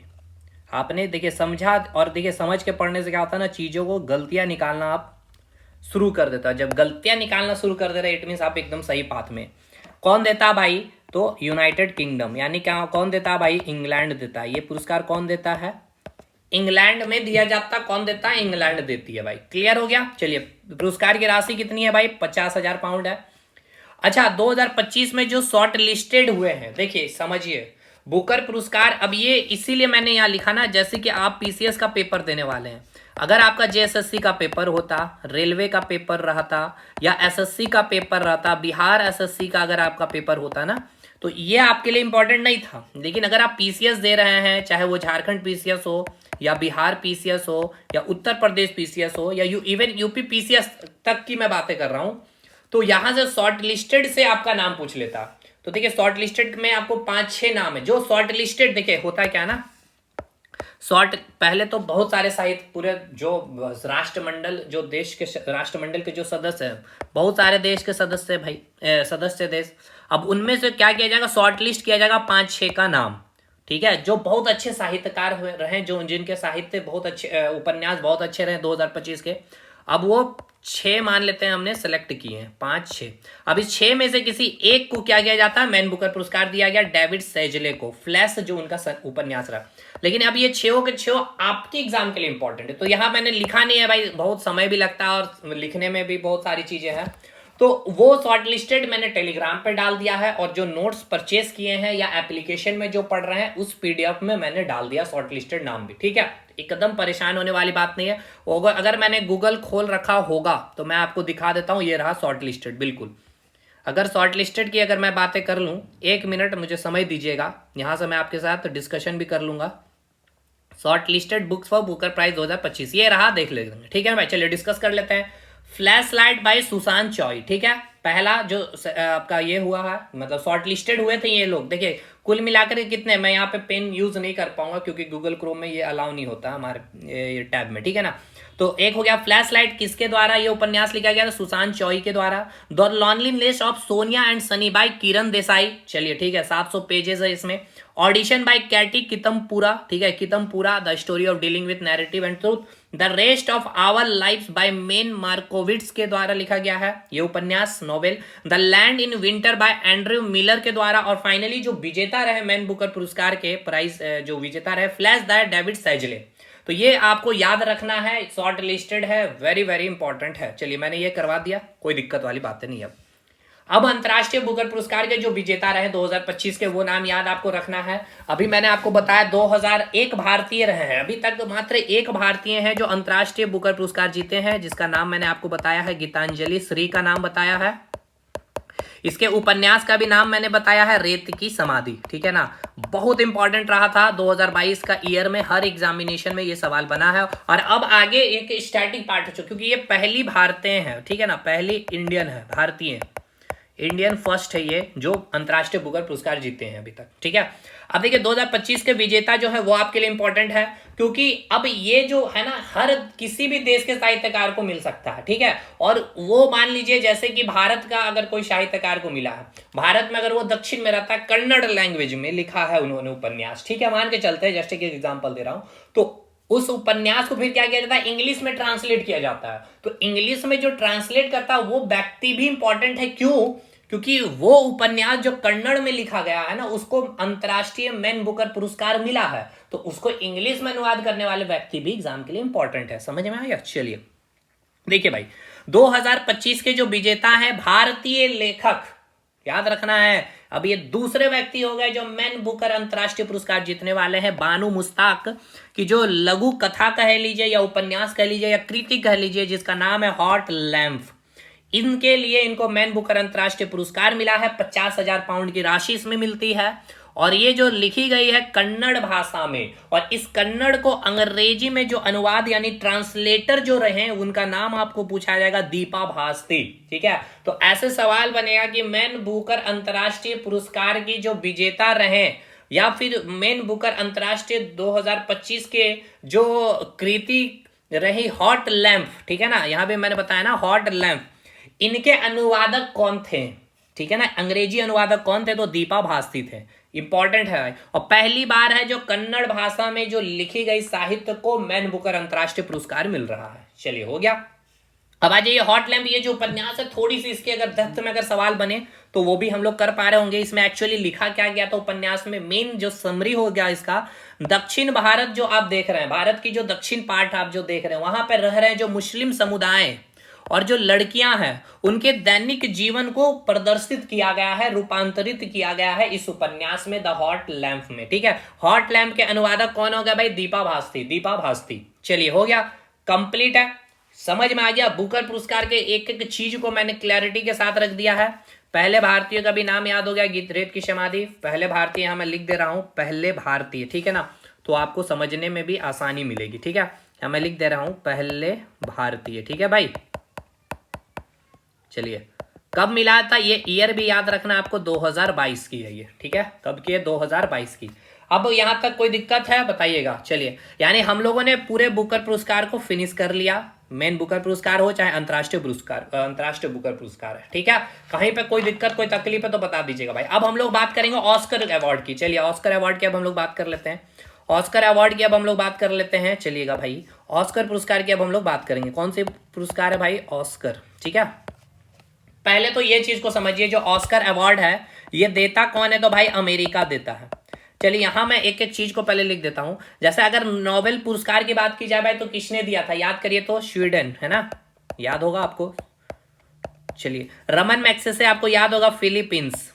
आपने देखिए समझा, और देखिए समझ के पढ़ने से क्या होता है ना, चीज़ों को गलतियाँ निकालना आप शुरू कर देता है। जब गलतियां निकालना शुरू कर दे रहे इट मीन्स आप एकदम सही पाथ में। कौन देता है भाई? तो यूनाइटेड किंगडम, यानी क्या, कौन देता है भाई? इंग्लैंड देता है। ये पुरस्कार कौन देता है? इंग्लैंड में दिया जाता। कौन देता है? इंग्लैंड देती है भाई। क्लियर हो गया? चलिए, पुरस्कार की राशि कितनी है भाई? 50,000 पाउंड है। अच्छा, 2025 में जो शॉर्ट लिस्टेड हुए हैं, देखिए समझिए, बुकर पुरस्कार, अब ये इसीलिए मैंने यहाँ लिखा ना, जैसे कि आप पीसीएस का पेपर देने वाले हैं, अगर आपका जेएसएससी का पेपर होता, रेलवे का पेपर रहता, या एसएससी का पेपर रहता, बिहार एसएससी का अगर आपका पेपर होता ना, तो ये आपके लिए इंपॉर्टेंट नहीं था। लेकिन अगर आप पीसीएस दे रहे हैं, चाहे वो झारखंड पीसीएस हो, या बिहार पीसीएस हो, या उत्तर प्रदेश पीसीएस हो, या इवन यूपी पीसीएस तक की मैं बातें कर रहा हूं, तो यहां से शॉर्ट लिस्टेड से आपका नाम पूछ लेता। तो देखिए, शॉर्ट लिस्टेड में आपको 5-6 नाम है। जो शॉर्ट लिस्टेड, देखिए होता है क्या ना, शॉर्ट, पहले तो बहुत सारे साहित्य, पूरे जो राष्ट्रमंडल, जो देश के राष्ट्रमंडल के जो सदस्य हैं, बहुत सारे देश के सदस्य भाई, सदस्य देश, अब उनमें से क्या किया जाएगा? शॉर्ट लिस्ट किया जाएगा 5-6 का नाम, ठीक है, जो बहुत अच्छे साहित्यकार हुए रहे, जो जिनके साहित्य बहुत अच्छे, उपन्यास बहुत अच्छे रहे 2025 के। अब वो 6 मान लेते हैं, हमने सेलेक्ट किए हैं, 5-6। अब इस 6 में से किसी एक को क्या किया जाता है? मैन बुकर पुरस्कार दिया गया डेविड सेजले को, फ्लैश जो उनका उपन्यास रहा। लेकिन अब ये 6 के 6 आपके एग्जाम के लिए इंपॉर्टेंट है, तो यहाँ मैंने लिखा नहीं है भाई, बहुत समय भी लगता है और लिखने में भी बहुत सारी चीजें हैं, तो वो शॉर्ट लिस्टेड मैंने टेलीग्राम पे डाल दिया है, और जो नोट्स परचेस किए हैं या एप्लीकेशन में जो पढ़ रहे हैं उस पीडीएफ में मैंने डाल दिया शॉर्ट लिस्टेड नाम भी, ठीक है। एकदम परेशान होने वाली बात नहीं है। अगर मैंने गूगल खोल रखा होगा तो मैं आपको दिखा देता हूँ, ये रहा शॉर्ट लिस्टेड, बिल्कुल। अगर शॉर्ट लिस्टेड की अगर मैं बातें कर लूँ, 1 मिनट मुझे समय दीजिएगा, यहाँ से मैं आपके साथ डिस्कशन भी कर लूंगा। Short listed books for Booker prize 2025, ये रहा, देख लेंगे, ठीक है भाई। चलिए डिस्कस कर लेते हैं। फ्लैश लाइट बाय सुशांत चॉय, ठीक है, पहला जो आपका ये हुआ है, मतलब शॉर्ट लिस्टेड हुए थे ये लोग। देखिए कुल मिलाकर के कितने, मैं यहाँ पे पेन यूज नहीं कर पाऊंगा क्योंकि गूगल क्रोम में ये अलाउ नहीं होता हमारे ये टैब में, ठीक है ना। तो एक हो गया फ्लैश लाइट, किसके द्वारा ये उपन्यास लिखा गया था? सुशांत चॉय के द्वारा। The loneliness of Sonia and Sunny by Kiran Desai, चलिए ठीक है, 700 पेजेस है इसमें। ऑडिशन बाय कैटी कितमपुरा, ठीक है, Kitamura, the story of dealing with narrative and truth. The rest of our lives by Ben Markovits के द्वारा लिखा गया है ये उपन्यास, novel. The land in winter by Andrew Miller के द्वारा। और फाइनली जो विजेता रहे मैन बुकर पुरस्कार के प्राइज, जो विजेता रहे फ्लैश द डेविड सेजले। तो ये आपको याद रखना है, शॉर्ट लिस्टेड है, वेरी वेरी इंपॉर्टेंट है। चलिए मैंने ये करवा दिया, कोई दिक्कत वाली बातें नहीं है। अब अंतरराष्ट्रीय बुकर पुरस्कार के जो विजेता रहे 2025 के, वो नाम याद आपको रखना है। अभी मैंने आपको बताया 2001 भारतीय रहे हैं, अभी तक मात्र एक भारतीय हैं जो अंतरराष्ट्रीय बुकर पुरस्कार जीते हैं, जिसका नाम मैंने आपको बताया है, गीतांजलि श्री का नाम बताया है। इसके उपन्यास का भी नाम मैंने बताया है, रेत की समाधि, ठीक है ना। बहुत इंपॉर्टेंट रहा था 2022 का ईयर में, हर एग्जामिनेशन में ये सवाल बना है। और अब आगे एक स्टैटिक पार्ट है, क्योंकि ये पहली भारतीय है, ठीक है ना, पहली इंडियन है, भारतीय इंडियन फर्स्ट है ये जो अंतरराष्ट्रीय बुकर पुरस्कार जीते हैं अभी तक, ठीक है। अब देखिए 2025 के विजेता जो है वो आपके लिए इंपॉर्टेंट है, क्योंकि अब ये जो है ना, हर किसी भी देश के साहित्यकार को मिल सकता है, ठीक है। और वो मान लीजिए जैसे कि भारत का अगर कोई साहित्यकार को मिला है, भारत में अगर वो दक्षिण में रहता है, कन्नड़ लैंग्वेज में लिखा है उन्होंने उपन्यास, ठीक है, मान के चलते हैं, जस्ट एक एग्जाम्पल दे रहा हूं, तो उस उपन्यास को फिर क्या किया जाता है? इंग्लिश में ट्रांसलेट किया जाता है। तो इंग्लिश में जो ट्रांसलेट करता है वो व्यक्ति भी इंपॉर्टेंट है, क्यों? क्योंकि वो उपन्यास जो कन्नड़ में लिखा गया है ना, उसको अंतरराष्ट्रीय मैन बुकर पुरस्कार मिला है, तो उसको इंग्लिश में अनुवाद करने वाले व्यक्ति भी एग्जाम के लिए इंपॉर्टेंट है। समझ में आया? चलिए देखिए भाई, 2025 के जो विजेता हैं भारतीय लेखक, याद रखना है, अब ये दूसरे व्यक्ति हो गए जो मैन बुकर अंतरराष्ट्रीय पुरस्कार जीतने वाले हैं। बानू मुश्ताक की जो लघु कथा कह लीजिए या उपन्यास कह लीजिए या कृति कह लीजिए, जिसका नाम है हॉट लैम्प, इनके लिए इनको मैन बुकर अंतर्राष्ट्रीय पुरस्कार मिला है। 50,000 पाउंड की राशि इसमें मिलती है। और ये जो लिखी गई है कन्नड़ भाषा में, और इस कन्नड़ को अंग्रेजी में जो अनुवाद यानी ट्रांसलेटर जो रहे उनका नाम आपको पूछा जाएगा दीपा भारती। ठीक है, तो ऐसे सवाल बनेगा कि मैन बुकर अंतर्राष्ट्रीय पुरस्कार की जो विजेता रहे, या फिर मैन बुकर अंतर्राष्ट्रीय 2025 के जो कृति रही हॉट लैंप, ठीक है ना, यहां पे मैंने बताया ना हॉट लैंप, इनके अनुवादक कौन थे, ठीक है ना, अंग्रेजी अनुवादक कौन थे, तो दीपा भारती थे। इंपॉर्टेंट है। और पहली बार है जो कन्नड़ भाषा में जो लिखी गई साहित्य को मैन बुकर अंतर्राष्ट्रीय पुरस्कार मिल रहा है। चलिए हो गया। अब आ जाइए हॉट लैंप, ये जो उपन्यास है थोड़ी सी इसके अगर डेप्थ में अगर सवाल बने तो वो भी हम लोग कर पा रहे होंगे। इसमें एक्चुअली लिखा क्या गया था उपन्यास में, मेन जो समरी हो गया इसका, दक्षिण भारत जो आप देख रहे हैं, भारत की जो दक्षिण पार्ट आप जो देख रहे हैं, वहां पर रह रहे जो मुस्लिम समुदाय और जो लड़कियां हैं उनके दैनिक जीवन को प्रदर्शित किया गया है, रूपांतरित किया गया है इस उपन्यास में द हॉट लैंप में। ठीक है, हॉट लैंप के अनुवादक कौन हो गया भाई, दीपा भारती, दीपा भारती। चलिए हो गया, कंप्लीट है, समझ में आ गया। बुकर पुरस्कार के एक एक चीज को मैंने क्लैरिटी के साथ रख दिया है। पहले भारतीय का भी नाम याद हो गया, गीतरेत की समाधि, पहले भारतीय, यहां मैं लिख दे रहा हूं पहले भारतीय, ठीक है ना, तो आपको समझने में भी आसानी मिलेगी। ठीक है, यहां मैं लिख दे रहा हूं पहले भारतीय। ठीक है भाई, चलिए कब मिला था, ये ईयर भी याद रखना आपको, 2022 की है ये। ठीक है, कब की है, 2022 की। अब यहां तक कोई दिक्कत है बताइएगा। चलिए, यानी हम लोगों ने पूरे बुकर पुरस्कार को फिनिश कर लिया, मेन बुकर पुरस्कार हो चाहे अंतर्राष्ट्रीय पुरस्कार, अंतर्राष्ट्रीय बुकर पुरस्कार है। ठीक है, कहीं पे कोई दिक्कत कोई तकलीफ है तो बता दीजिएगा भाई। अब हम लोग बात करेंगे ऑस्कर अवार्ड की। चलिए ऑस्कर अवार्ड की अब हम लोग बात कर लेते हैं, ऑस्कर अवार्ड की अब हम लोग बात कर लेते हैं। चलिएगा भाई, ऑस्कर पुरस्कार की अब हम लोग बात करेंगे। कौन से पुरस्कार है भाई, ऑस्कर। ठीक है, पहले तो ये चीज को समझिए, जो ऑस्कर अवार्ड है ये देता कौन है, तो भाई अमेरिका देता है। चलिए यहां मैं एक एक चीज को पहले लिख देता हूं। जैसे अगर नोबेल पुरस्कार की बात की जाए भाई तो किसने दिया था, याद करिए, तो स्वीडन है ना, याद होगा आपको। चलिए रमन मैग्सेसे आपको याद होगा, फिलीपींस।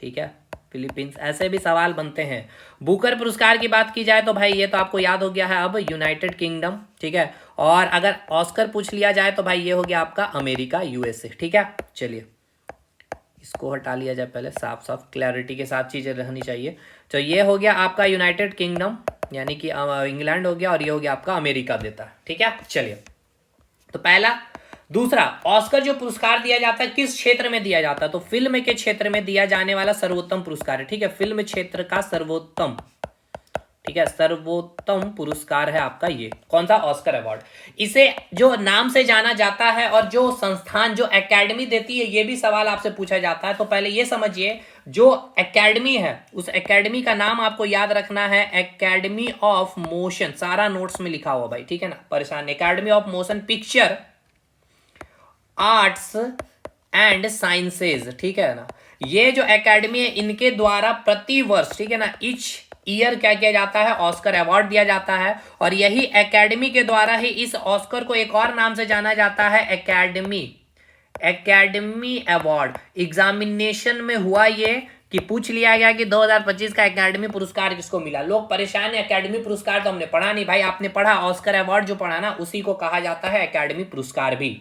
ठीक है, फिलीपींस। ऐसे भी सवाल बनते हैं। बुकर पुरस्कार की बात की जाए तो भाई ये तो आपको याद हो गया है अब, यूनाइटेड किंगडम। ठीक है, और अगर ऑस्कर पूछ लिया जाए तो भाई ये हो गया आपका अमेरिका, यूएसए। ठीक है, चलिए इसको हटा लिया जाए पहले, साफ साफ क्लैरिटी के साथ चीजें रहनी चाहिए। तो ये हो गया आपका यूनाइटेड किंगडम यानी कि इंग्लैंड हो गया, और ये हो गया आपका अमेरिका देता है। ठीक है, चलिए तो पहला। दूसरा, ऑस्कर जो पुरस्कार दिया जाता है किस क्षेत्र में दिया जाता है, तो फिल्म के क्षेत्र में दिया जाने वाला सर्वोत्तम पुरस्कार है। ठीक है, फिल्म क्षेत्र का सर्वोत्तम, ठीक है, सर्वोत्तम पुरस्कार है आपका ये कौन सा, ऑस्कर अवार्ड। इसे जो नाम से जाना जाता है और जो संस्थान जो एकेडमी देती है, ये भी सवाल आपसे पूछा जाता है। तो पहले ये समझिए, जो एकेडमी है उस एकेडमी का नाम आपको याद रखना है, एकेडमी ऑफ मोशन। सारा नोट्स में लिखा हुआ भाई, ठीक है ना, परेशान। Academy of motion picture arts and sciences, ठीक है ना, ये जो एकेडमी है इनके द्वारा प्रति वर्ष, ठीक है ना, इच ईयर क्या किया जाता है, ऑस्कर अवार्ड दिया जाता है। और यही एकेडमी के द्वारा ही इस ऑस्कर को एक और नाम से जाना जाता है, एकेडमी, एकेडमी अवार्ड। एग्जामिनेशन में हुआ ये कि पूछ लिया गया कि 2025 का एकेडमी पुरस्कार किसको मिला। लोग परेशान है, एकेडमी पुरस्कार तो हमने पढ़ा नहीं भाई, आपने पढ़ा ऑस्कर अवार्ड जो पढ़ा ना, उसी को कहा जाता है एकेडमी पुरस्कार भी।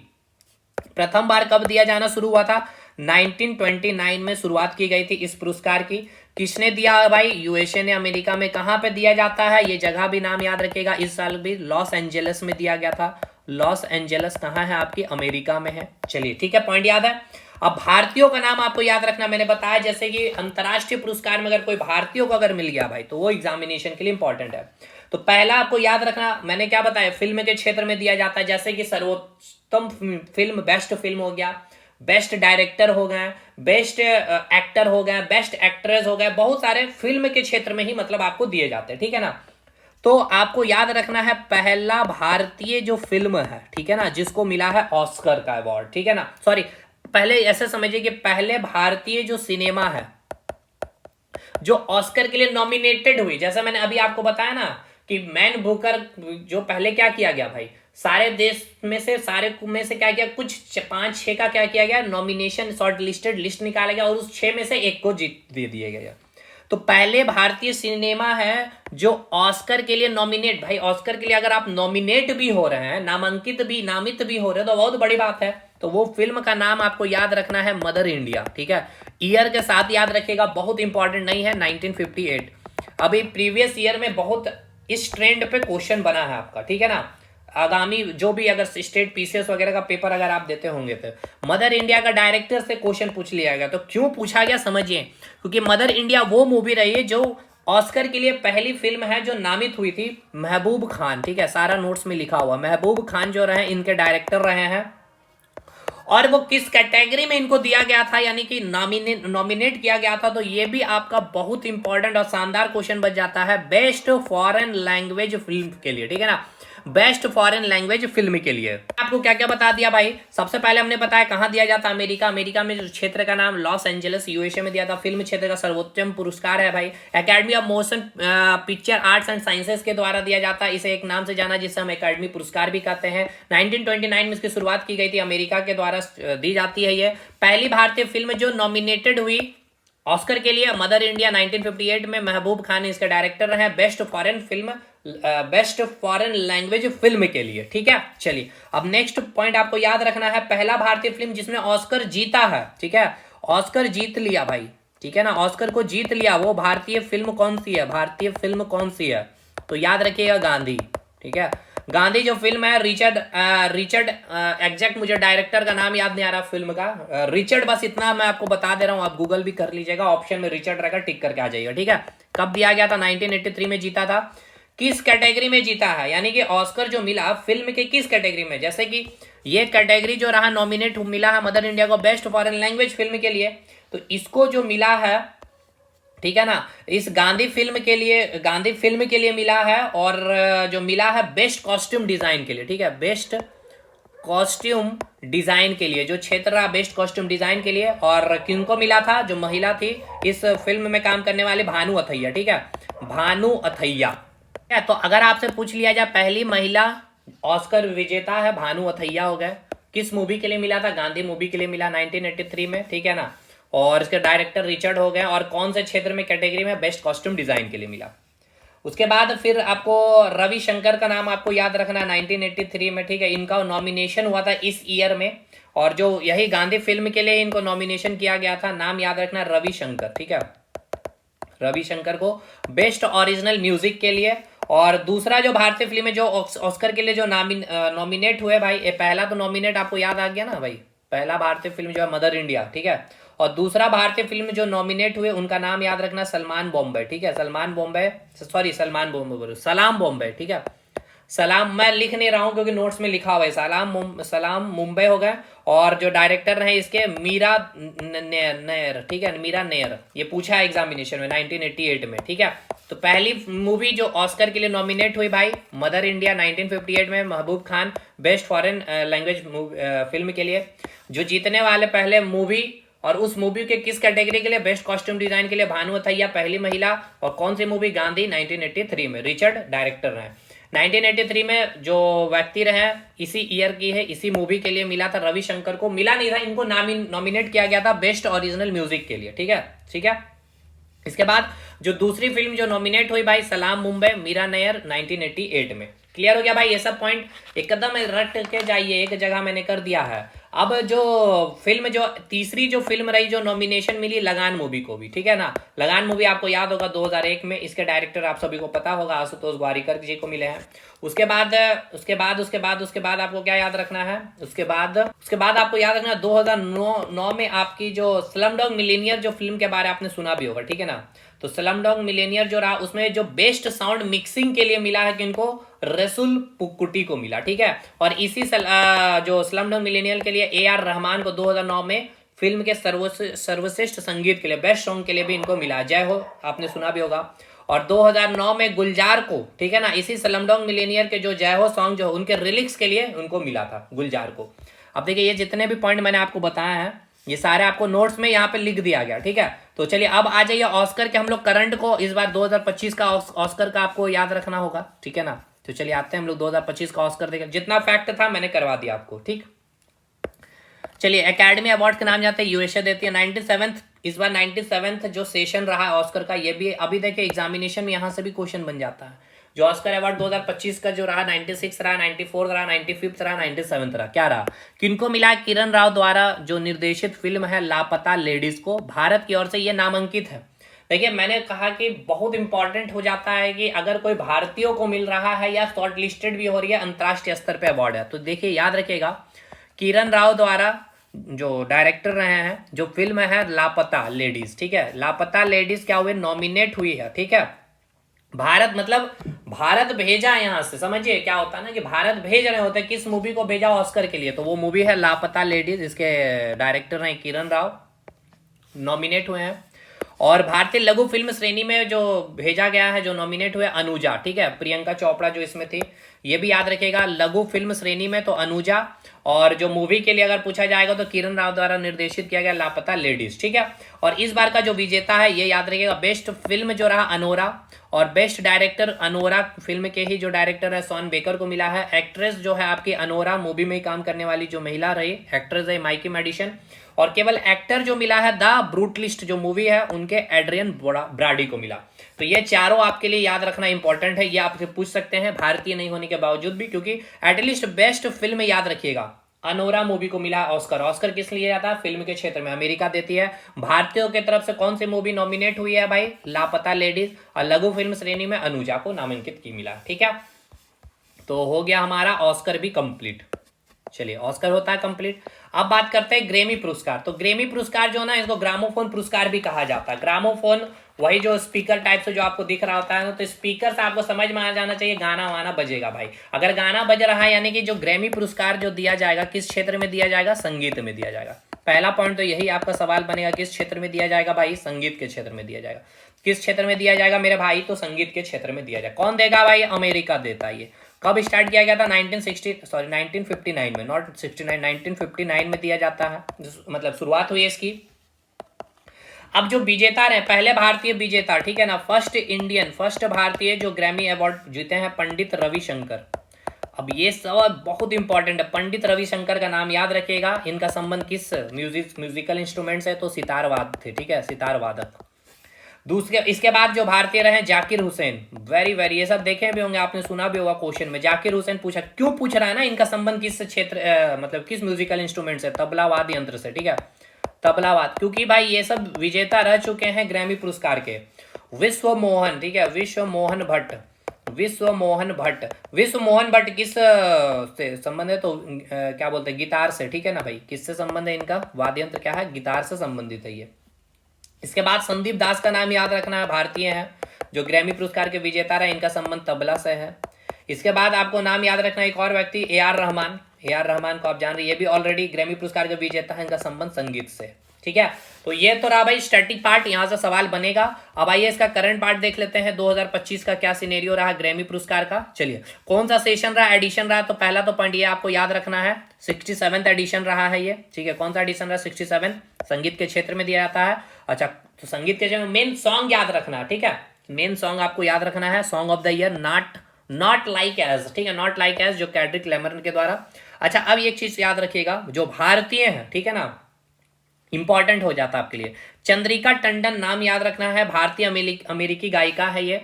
प्रथम बार कब दिया जाना शुरू हुआ था, 1929 में शुरुआत की गई थी इस पुरस्कार की। किसने दिया भाई, यूएसए ने, अमेरिका में। कहां पे दिया जाता है, ये जगह भी नाम याद रखेगा, इस साल भी लॉस एंजेलिस में दिया गया था। लॉस एंजेलिस कहां है आपकी, अमेरिका में है। चलिए ठीक है, पॉइंट याद है। अब भारतीयों का नाम आपको याद रखना, मैंने बताया जैसे कि अंतरराष्ट्रीय पुरस्कार में अगर कोई भारतीयों को अगर मिल गया भाई तो वो एग्जामिनेशन के लिए इंपॉर्टेंट है। तो पहला आपको याद रखना, मैंने क्या बताया, फिल्म के क्षेत्र में दिया जाता है, जैसे कि सर्वोत्तम फिल्म, बेस्ट फिल्म हो गया, बेस्ट डायरेक्टर हो गए, बेस्ट एक्टर हो गए, बेस्ट एक्ट्रेस हो गए, बहुत सारे फिल्म के क्षेत्र में ही मतलब आपको दिए जाते हैं। ठीक है ना, तो आपको याद रखना है पहला भारतीय जो फिल्म है, ठीक है ना, जिसको मिला है ऑस्कर का अवार्ड। ठीक है ना, सॉरी, पहले ऐसे समझिए कि पहले भारतीय जो सिनेमा है जो ऑस्कर के लिए नॉमिनेटेड हुई, जैसा मैंने अभी आपको बताया ना कि मैन बुकर जो पहले क्या किया गया भाई, सारे देश में से, सारे में से क्या किया, कुछ 5-6 का क्या किया गया, नॉमिनेशन शॉर्ट लिस्टेड लिस्ट निकाला गया और उस 6 में से एक को जीत दे दिया गया। तो पहले भारतीय सिनेमा है जो ऑस्कर के लिए नॉमिनेट, भाई ऑस्कर के लिए अगर आप नॉमिनेट भी हो रहे हैं, नामांकित भी, नामित भी हो रहे हैं, तो बहुत बड़ी बात है। तो वो फिल्म का नाम आपको याद रखना है मदर इंडिया, ठीक है। ईयर के साथ याद रखिएगा, बहुत इंपॉर्टेंट नहीं है, 1958। अभी प्रीवियस ईयर में बहुत इस ट्रेंड पे क्वेश्चन बना है आपका, ठीक है ना। आगामी जो भी अगर स्टेट पीसीएस वगैरह का पेपर अगर आप देते होंगे तो मदर इंडिया का डायरेक्टर से क्वेश्चन पूछ लिया गया। तो क्यों पूछा गया समझिए, क्योंकि मदर इंडिया वो मूवी रही है जो ऑस्कर के लिए पहली फिल्म है जो नामित हुई थी। महबूब खान, ठीक है, सारा नोट्स में लिखा हुआ, महबूब खान जो रहे इनके डायरेक्टर रहे हैं। और वो किस कैटेगरी में इनको दिया गया था, यानी कि नॉमिनेट किया गया था, तो ये भी आपका बहुत इंपॉर्टेंट और शानदार क्वेश्चन बच जाता है, बेस्ट फॉरेन लैंग्वेज फिल्म के लिए, ठीक है ना, बेस्ट फॉरेन लैंग्वेज फिल्म के लिए। आपको क्या क्या बता दिया भाई, सबसे पहले हमने बताया कहां दिया जाता है, अमेरिका। अमेरिका में जो क्षेत्र का नाम लॉस एंजलिस यूएसए में दिया था। फिल्म क्षेत्र का सर्वोच्चम पुरस्कार है भाई, academy of motion picture arts and sciences के द्वारा दिया जाता है। इसे एक नाम से जाना जिसे हम एकेडमी पुरस्कार भी कहते हैं। 1929 में इसकी शुरुआत की गई थी, अमेरिका के द्वारा दी जाती है। ये पहली भारतीय फिल्म जो नॉमिनेटेड हुई ऑस्कर के लिए, मदर इंडिया 1958 में, महबूब खान इसके डायरेक्टर रहे। Best foreign film, best foreign language film के लिए, ठीक है। चलिए अब नेक्स्ट पॉइंट आपको याद रखना है, पहला भारतीय फिल्म जिसने ऑस्कर जीता है, ठीक है, ऑस्कर जीत लिया भाई, ठीक है ना, ऑस्कर को जीत लिया, वो भारतीय फिल्म कौन सी है, भारतीय फिल्म कौन सी है, तो याद रखिएगा गांधी, ठीक है। गांधी जो फिल्म है, रिचर्ड एग्जैक्ट मुझे डायरेक्टर का नाम याद नहीं आ रहा फिल्म का, रिचर्ड, बस इतना मैं आपको बता दे रहा हूं, आप गूगल भी कर लीजिएगा, ऑप्शन में रिचर्ड रहेगा, टिक करके आ जाइएगा, ठीक है। कब दिया गया था, 1983 में जीता था। किस कैटेगरी में जीता है, यानी कि ऑस्कर जो मिला फिल्म के किस कैटेगरी में, जैसे कि ये कैटेगरी जो रहा नॉमिनेट मिला है मदर इंडिया को बेस्ट फॉरेन लैंग्वेज फिल्म के लिए, तो इसको जो मिला है, ठीक है ना, इस गांधी फिल्म के लिए, गांधी फिल्म के लिए मिला है, और जो मिला है बेस्ट कॉस्ट्यूम डिजाइन के लिए, ठीक है, बेस्ट कॉस्ट्यूम डिजाइन के लिए जो क्षेत्र रहा, बेस्ट कॉस्ट्यूम डिजाइन के लिए। और किनको मिला था, जो महिला थी इस फिल्म में काम करने वाली, भानु अथैया, ठीक है, भानु अथैया। तो अगर आपसे पूछ लिया जाए पहली महिला ऑस्कर विजेता है, भानु अथैया हो गए। किस मूवी के लिए मिला था, गांधी मूवी के लिए मिला 1983 में, ठीक है ना, और इसके डायरेक्टर रिचर्ड हो गए, और कौन से क्षेत्र में कैटेगरी में, बेस्ट कॉस्ट्यूम डिजाइन के लिए मिला। उसके बाद फिर आपको रविशंकर का नाम आपको याद रखना है 1983 में, ठीक है, इनका नॉमिनेशन हुआ था इस ईयर में, और जो यही गांधी फिल्म के लिए इनको नॉमिनेशन किया गया था, नाम याद रखना रविशंकर, ठीक है, रविशंकर को बेस्ट ओरिजिनल म्यूजिक के लिए। और दूसरा जो भारतीय फिल्म है जो ऑस्कर के लिए जो नॉमिनेट हुए भाई, ये पहला तो नॉमिनेट आपको याद आ गया ना भाई, पहला भारतीय फिल्म जो है मदर इंडिया, ठीक है, और दूसरा भारतीय फिल्म जो नॉमिनेट हुए उनका नाम याद रखना सलमान बॉम्बे, ठीक है, सलमान बॉम्बे, सॉरी सलमान बॉम्बे बोलो, सलाम बॉम्बे, ठीक है, सलाम मैं लिख नहीं रहा हूं क्योंकि नोट्स में लिखा हुआ है, सलाम मुंबई हो गए। और जो डायरेक्टर रहे इसके मीरा नेयर, ठीक है, मीरा नेयर, ये पूछा है एग्जामिनेशन में 1988 में, ठीक है। तो पहली मूवी जो ऑस्कर के लिए नॉमिनेट हुई भाई, मदर इंडिया 1958 में, Mehboob Khan best foreign language film के लिए। जो जीतने वाले पहले मूवी, और उस मूवी के किस कैटेगरी के लिए, बेस्ट कॉस्ट्यूम डिजाइन के लिए, भानु अथैया पहली महिला, और कौन सी मूवी, गांधी 1983 में, रिचर्ड डायरेक्टर रहे। 1983 में जो व्यक्ति रहे इसी ईयर की है, इसी मूवी के लिए मिला था, रविशंकर को मिला नहीं था, इनको नॉमिनेट किया गया था बेस्ट ओरिजिनल म्यूजिक के लिए, ठीक है, ठीक है। इसके बाद जो दूसरी फिल्म जो नॉमिनेट हुई भाई, सलाम मुंबई, मीरा नैयर 1988 में। क्लियर हो गया भाई, ये सब पॉइंट एकदम रट के जाइए, एक जगह मैंने कर दिया है। अब जो फिल्म, जो तीसरी जो फिल्म रही जो नॉमिनेशन मिली, लगान मूवी को भी, ठीक है ना, लगान मूवी आपको याद होगा 2001 में, इसके डायरेक्टर आप सभी को पता होगा आशुतोष ग्वारिकर जी को मिले हैं। उसके बाद आपको क्या याद रखना है, उसके बाद आपको याद रखना है 2009 में आपकी जो स्लम डॉग मिलियनेयर जो फिल्म के बारे में आपने सुना भी होगा, ठीक है ना, तो स्लम डॉग मिलियनेयर जो रहा उसमें जो बेस्ट साउंड मिक्सिंग के लिए मिला है किनको, रसूल पुक्कुटी को मिला, ठीक है। और इसी जो स्लम डॉग मिलियनेयर के लिए AR रहमान को 2009 में फिल्म के सर्वश्रेष्ठ संगीत के लिए, बेस्ट सॉन्ग के लिए भी इनको मिला, जय हो आपने सुना भी होगा। और 2009 में गुलजार को, ठीक है ना, इसी स्लमडॉग मिलियनेयर के जो जय हो सॉन्ग जो उनके रिलिक्स के लिए उनको मिला था, गुलजार को। अब देखिए ये जितने भी पॉइंट मैंने आपको बताया है ये सारे आपको नोट्स में यहाँ पे लिख दिया गया, ठीक है। तो चलिए अब आ जाइए ऑस्कर के, हम लोग करंट को इस बार 2025 का ऑस्कर का आपको याद रखना होगा, ठीक है ना। तो चलिए आते हैं हम लोग 2025 का ऑस्कर देखें, जितना फैक्ट था मैंने करवा दिया आपको, ठीक। चलिए एकेडमी अवार्ड के नाम जाते हैं, यूएसए देती है 97th, इस बार 97th जो सेशन रहा है ऑस्कर का, ये भी अभी देखिए एग्जामिनेशन में यहाँ से भी क्वेश्चन बन जाता है। जो ऑस्कर अवार्ड 2025 का जो रहा 96 रहा, 94 रहा, 95 रहा, 97 रहा, क्या रहा, किनको मिला? किरण राव द्वारा जो निर्देशित फिल्म है लापता लेडीज को भारत की ओर से ये नामांकित है। देखिए मैंने कहा कि बहुत इंपॉर्टेंट हो जाता है कि अगर कोई भारतीयों को मिल रहा है या शॉर्ट लिस्टेड भी हो रही है, अंतर्राष्ट्रीय स्तर पे अवार्ड है, तो देखिए याद रखिएगा किरण राव द्वारा जो डायरेक्टर रहे हैं, जो फिल्म है लापता लेडीज, ठीक है, लापता लेडीज क्या हुए, नॉमिनेट हुई है, ठीक है। भारत मतलब भारत भेजा यहां से, समझिए क्या होता है ना कि भारत भेज रहे होते हैं, किस मूवी को भेजा ऑस्कर के लिए, तो वो मूवी है लापता लेडीज, इसके डायरेक्टर हैं किरण राव, नॉमिनेट हुए हैं। और भारतीय लघु फिल्म श्रेणी में जो भेजा गया है, जो नॉमिनेट हुए, अनुजा, ठीक है, प्रियंका चोपड़ा जो इसमें थी, ये भी याद रखिएगा, लघु फिल्म श्रेणी में तो अनुजा, और जो मूवी के लिए अगर पूछा जाएगा तो किरण राव द्वारा निर्देशित किया गया लापता लेडीज, ठीक है। और इस बार का जो विजेता है ये याद रखिएगा, बेस्ट फिल्म जो रहा अनोरा, और बेस्ट डायरेक्टर अनोरा फिल्म के ही जो डायरेक्टर है शॉन बेकर को मिला है। एक्ट्रेस जो है आपकी अनोरा मूवी में काम करने वाली जो महिला रही एक्ट्रेस है माइकी मेडिसन। और केवल एक्टर जो मिला है द ब्रूटलिस्ट जो मूवी है उनके एड्रियन ब्राडी को मिला। तो ये चारों आपके लिए याद रखना इंपॉर्टेंट है, ये आपसे पूछ सकते हैं भारतीय नहीं होने के बावजूद भी, क्योंकि एटलीस्ट बेस्ट फिल्म याद रखिएगा अनोरा मूवी को मिला ऑस्कर। ऑस्कर किस लिए आता है? फिल्म के क्षेत्र में अमेरिका देती है। भारतीयों की तरफ से कौन सी मूवी नॉमिनेट हुई है भाई? लापता लेडीज। और लघु फिल्म श्रेणी में अनुजा को नामांकित की मिला, ठीक है। तो हो गया हमारा ऑस्कर भी कंप्लीट। चलिए ऑस्कर होता है कंप्लीट। अब बात करते हैं ग्रेमी पुरस्कार। तो ग्रेमी पुरस्कार जो ना, इसको ग्रामोफोन पुरस्कार भी कहा जाता है। ग्रामोफोन वही जो स्पीकर टाइप से जो आपको दिख रहा होता है ना, तो स्पीकर से आपको समझ में आ जाना चाहिए गाना वाना बजेगा भाई। अगर गाना बज रहा है यानी कि जो ग्रेमी पुरस्कार जो दिया जाएगा किस क्षेत्र में दिया जाएगा? संगीत में दिया जाएगा। पहला पॉइंट तो यही आपका सवाल बनेगा, किस क्षेत्र में दिया जाएगा भाई? संगीत के क्षेत्र में दिया जाएगा। किस क्षेत्र में दिया जाएगा मेरे भाई? तो संगीत के क्षेत्र में दिया जाएगा। कौन देगा भाई? अमेरिका देता है। ये कब स्टार्ट किया गया था? 1959 में, नॉट 69, 1959 में दिया जाता है, मतलब शुरुआत हुई है इसकी। अब जो विजेता रहे, पहले भारतीय विजेता, ठीक है ना, फर्स्ट भारतीय जो ग्रैमी अवार्ड जीते हैं पंडित रविशंकर। अब ये सब बहुत इंपॉर्टेंट है, पंडित रविशंकर का नाम याद रखिएगा। इनका संबंध किस म्यूजिकल इंस्ट्रूमेंट से? तो सितारवाद थे, ठीक है, सितार वादक। दूसरे इसके बाद जो भारतीय रहे जाकिर हुसैन, वेरी ये सब देखे भी होंगे आपने, सुना भी होगा क्वेश्चन में। जाकिर हुसैन पूछा, क्यों पूछ रहा है ना, इनका संबंध किस क्षेत्र मतलब किस म्यूजिकल इंस्ट्रूमेंट से? तबलावाद यंत्र से, ठीक है, तबलावाद। क्योंकि भाई ये सब विजेता रह चुके हैं ग्रैमी पुरस्कार के। विश्व मोहन, ठीक है, विश्व मोहन भट्ट किस से संबंध है? तो क्या बोलते हैं, गिटार से, ठीक है ना भाई। किससे संबंध है इनका? वाद्य यंत्र क्या है? गिटार से संबंधित है ये। इसके बाद संदीप दास का नाम याद रखना है, भारतीय है जो ग्रैमी पुरस्कार के विजेता रहे, इनका संबंध तबला से है। इसके बाद आपको नाम याद रखना एक और व्यक्ति, ए आर रहमान को आप जान रहे हैं, ये भी ऑलरेडी ग्रैमी पुरस्कार के विजेता है, इनका संबंध संगीत से, ठीक है। तो ये तो रहा भाई स्टैटिक पार्ट, यहां से सवाल बनेगा। अब आइए इसका करंट पार्ट देख लेते हैं, 2025 का क्या सिनेरियो रहा ग्रैमी पुरस्कार का। चलिए कौन सा सेशन रहा, एडिशन रहा? तो पहला तो पॉइंट ये आपको याद रखना है, 67th एडिशन रहा है ये, ठीक है। कौन सा एडिशन रहा? 67, संगीत के क्षेत्र में दिया जाता है। अच्छा, तो संगीत के क्षेत्र में मेन सॉन्ग याद रखना है, ठीक है। मेन सॉन्ग आपको याद रखना है, song of the year not like us, ठीक है, नॉट लाइक एज, जो कैड्रिक लेमरन के द्वारा। अच्छा, अब एक चीज याद रखिएगा, जो भारतीय है, ठीक है ना, इंपॉर्टेंट हो जाता है आपके लिए, चंद्रिका टंडन नाम याद रखना है, भारतीय अमेरिकी गायिका है ये।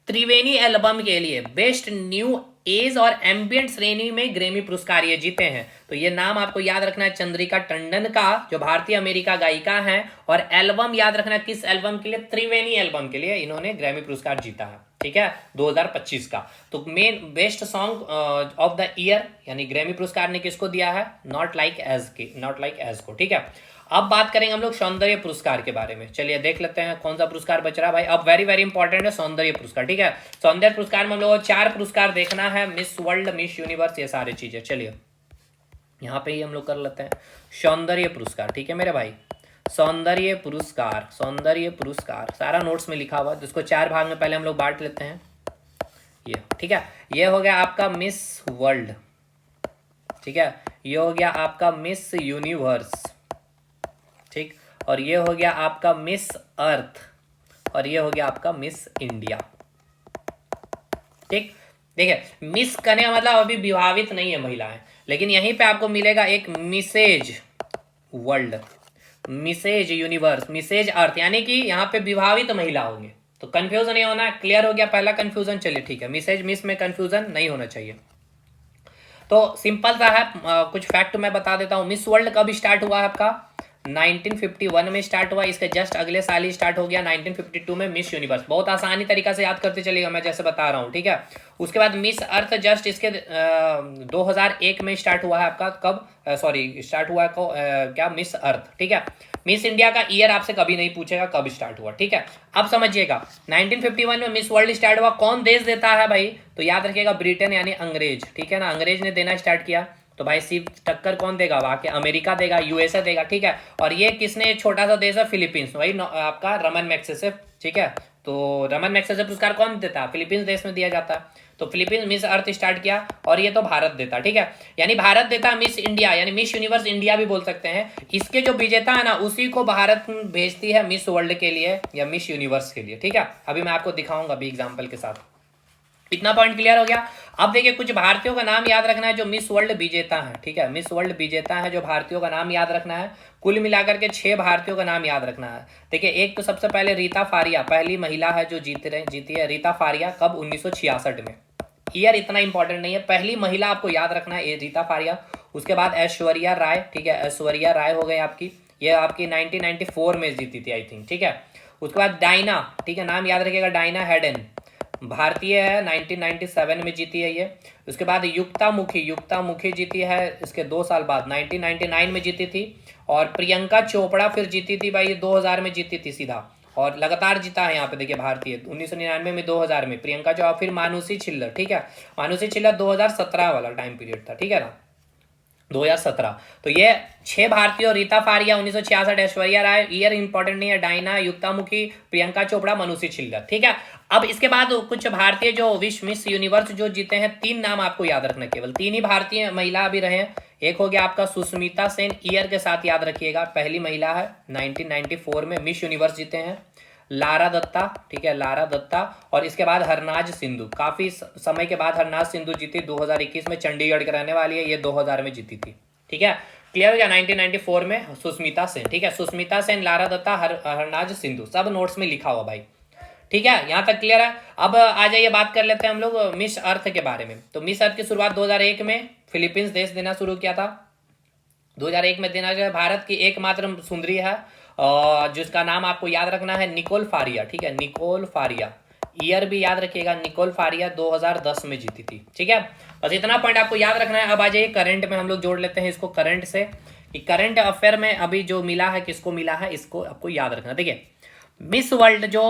त्रिवेणी एल्बम के लिए बेस्ट न्यू एज और एम्बियंट श्रेणी में ग्रैमी पुरस्कार ये जीते हैं। तो ये नाम आपको याद रखना है चंद्रिका टंडन का, जो भारतीय अमेरिका गायिका है। और एल्बम याद रखना, किस एल्बम के लिए? त्रिवेणी एल्बम के लिए इन्होंने ग्रैमी पुरस्कार जीता है, ठीक है, 2025 का। तो main best song of the year यानी ग्रैमी पुरस्कार ने किसको दिया है? नॉट लाइक एज को, ठीक है। अब बात करेंगे हम लोग सौंदर्य पुरस्कार के बारे में। चलिए देख लेते हैं कौन सा पुरस्कार बच रहा है भाई। अब वेरी इंपॉर्टेंट है सौंदर्य पुरस्कार, ठीक है। सौंदर्य पुरस्कार में हम लोग 4 पुरस्कार देखना है, मिस वर्ल्ड, मिस यूनिवर्स, ये सारी चीजें। चलिए यहाँ पे ही हम लोग कर लेते हैं सौंदर्य पुरस्कार, ठीक है मेरे भाई। सौंदर्य पुरस्कार सारा नोट्स में लिखा हुआ है, तो इसको 4 भाग में पहले हम लोग बांट लेते हैं। ये ठीक है, ये हो गया आपका मिस वर्ल्ड, ठीक है, ये हो गया आपका मिस यूनिवर्स, ठीक, और ये हो गया आपका मिस अर्थ, और ये हो गया आपका मिस इंडिया, ठीक। देखिए मिस करने का मतलब अभी विवाहित नहीं है महिलाएं, लेकिन यहीं पे आपको मिलेगा एक Mrs World, Mrs Universe, Mrs Earth, यानी कि यहाँ पे विवाहित महिला होंगे, तो कंफ्यूज नहीं होना, क्लियर हो गया पहला कंफ्यूजन। चलिए ठीक है, मिसेज मिस में कंफ्यूजन नहीं होना चाहिए। तो सिंपल सा है, कुछ फैक्ट मैं बता देता हूँ। मिस वर्ल्ड कब स्टार्ट हुआ है आपका? 1951 में स्टार्ट हुआ। इसके जस्ट अगले साल ही स्टार्ट हो गया 1952 में मिस यूनिवर्स। बहुत आसानी तरीका से याद करते चलिएगा मैं जैसे बता रहा हूँ, ठीक है। उसके बाद मिस अर्थ जस्ट इसके 2001 में स्टार्ट हुआ है आपका। कब? सॉरी, स्टार्ट हुआ है क्या? मिस अर्थ, ठीक है। मिस इंडिया का ईयर आपसे कभी नहीं पूछेगा कब स्टार्ट हुआ, ठीक है। अब समझिएगा 1951 में मिस वर्ल्ड स्टार्ट हुआ। कौन देश देता है भाई? तो याद रखिएगा ब्रिटेन यानी अंग्रेज, ठीक है ना। अंग्रेज ने देना स्टार्ट किया। तो भाई सिर्फ टक्कर कौन देगा? वहां के अमेरिका देगा, यूएसए देगा, ठीक है। और ये किसने? छोटा सा देश है फिलीपींस, वही आपका रमन मैग्सेसे, ठीक है। तो रमन मैग्सेसे पुरस्कार कौन देता है? फिलीपींस देश में दिया जाता है। तो फिलीपींस मिस अर्थ स्टार्ट किया और ये तो भारत देता, ठीक है। यानी भारत देता मिस इंडिया, यानी मिस यूनिवर्स इंडिया भी बोल सकते हैं। इसके जो विजेता है ना, उसी को भारत भेजती है मिस वर्ल्ड के लिए या मिस यूनिवर्स के लिए, ठीक है। अभी मैं आपको दिखाऊंगा अभी एग्जाम्पल के साथ। इतना पॉइंट क्लियर हो गया। अब देखिए कुछ भारतीयों का नाम याद रखना है जो मिस वर्ल्ड विजेता है, ठीक है। मिस वर्ल्ड विजेता है जो भारतीयों का नाम याद रखना है। कुल मिलाकर के 6 भारतीयों का नाम याद रखना है। देखिए एक तो सबसे पहले रीता फारिया, पहली महिला है जो जीती है। रीता फारिया कब? 1966 में। ईयर इतना इंपॉर्टेंट नहीं है, पहली महिला आपको याद रखना है रीता फारिया। उसके बाद ऐश्वर्या राय, ठीक है। ऐश्वर्या राय हो गई आपकी, ये आपकी 1994 में जीती थी आई थिंक, ठीक है। उसके बाद डायना, ठीक है, नाम याद रखिएगा, डायना हेडन, भारतीय है, 1997 में जीती है ये। उसके बाद युक्ता मुखी, युक्ता मुखी जीती है इसके 2 साल बाद, 1999 में जीती थी। और प्रियंका चोपड़ा फिर जीती थी भाई, 2000 में जीती थी सीधा, और लगातार जीता है यहाँ पे देखिए भारतीय, 1999 में, 2000 में प्रियंका चोपड़ा। फिर मानुषी छिल्लर, ठीक है। मानुषी छिल्लर 2017 वाला टाइम पीरियड था, ठीक है ना, 2017। तो ये 6 भारतीय, रीता फारिया 1966, ऐश्वर्या राय, ईयर इंपॉर्टेंट नहीं है, डायना, युक्तामुखी, प्रियंका चोपड़ा, मनुषी छिल्लर, ठीक है। अब इसके बाद कुछ भारतीय जो विश्व मिस यूनिवर्स जो जीते हैं, 3 नाम आपको याद रखना, केवल 3 ही भारतीय महिला अभी रहे हैं। एक हो गया आपका सुष्मिता सेन, ईयर के साथ याद रखिएगा, पहली महिला है, 1994 में मिस यूनिवर्स जीते हैं। लारा दत्ता, ठीक है, लारा दत्ता। और इसके बाद हरनाज सिंधु, काफी समय के बाद हरनाज सिंधु जीती, 2021 में, चंडीगढ़ के रहने वाली है ये, 2000 में जीती थी, ठीक है। क्लियर हो गया? 1994 में सुष्मिता सेन, ठीक है। सुष्मिता सेन, लारा दत्ता, हरनाज सिंधु, सब नोट्स में लिखा हुआ भाई, ठीक है। यहां तक क्लियर है। अब आ जाइए बात कर लेते हैं हम लोग मिस अर्थ के बारे में। तो मिस अर्थ की शुरुआत 2001 में फिलीपींस देश देना शुरू किया था, 2001 में देना। जो है भारत की एकमात्र सुंदरी है जिसका नाम आपको याद रखना है, निकोल फारिया, ठीक है, निकोल फारिया। ईयर भी याद रखिएगा, निकोल फारिया 2010 में जीती थी, ठीक है। बस इतना पॉइंट आपको याद रखना है। अब आ जाइए करंट में, हम लोग जोड़ लेते हैं इसको करंट से, कि करंट अफेयर में अभी जो मिला है, किसको मिला है, इसको आपको याद रखना। देखिए मिस वर्ल्ड जो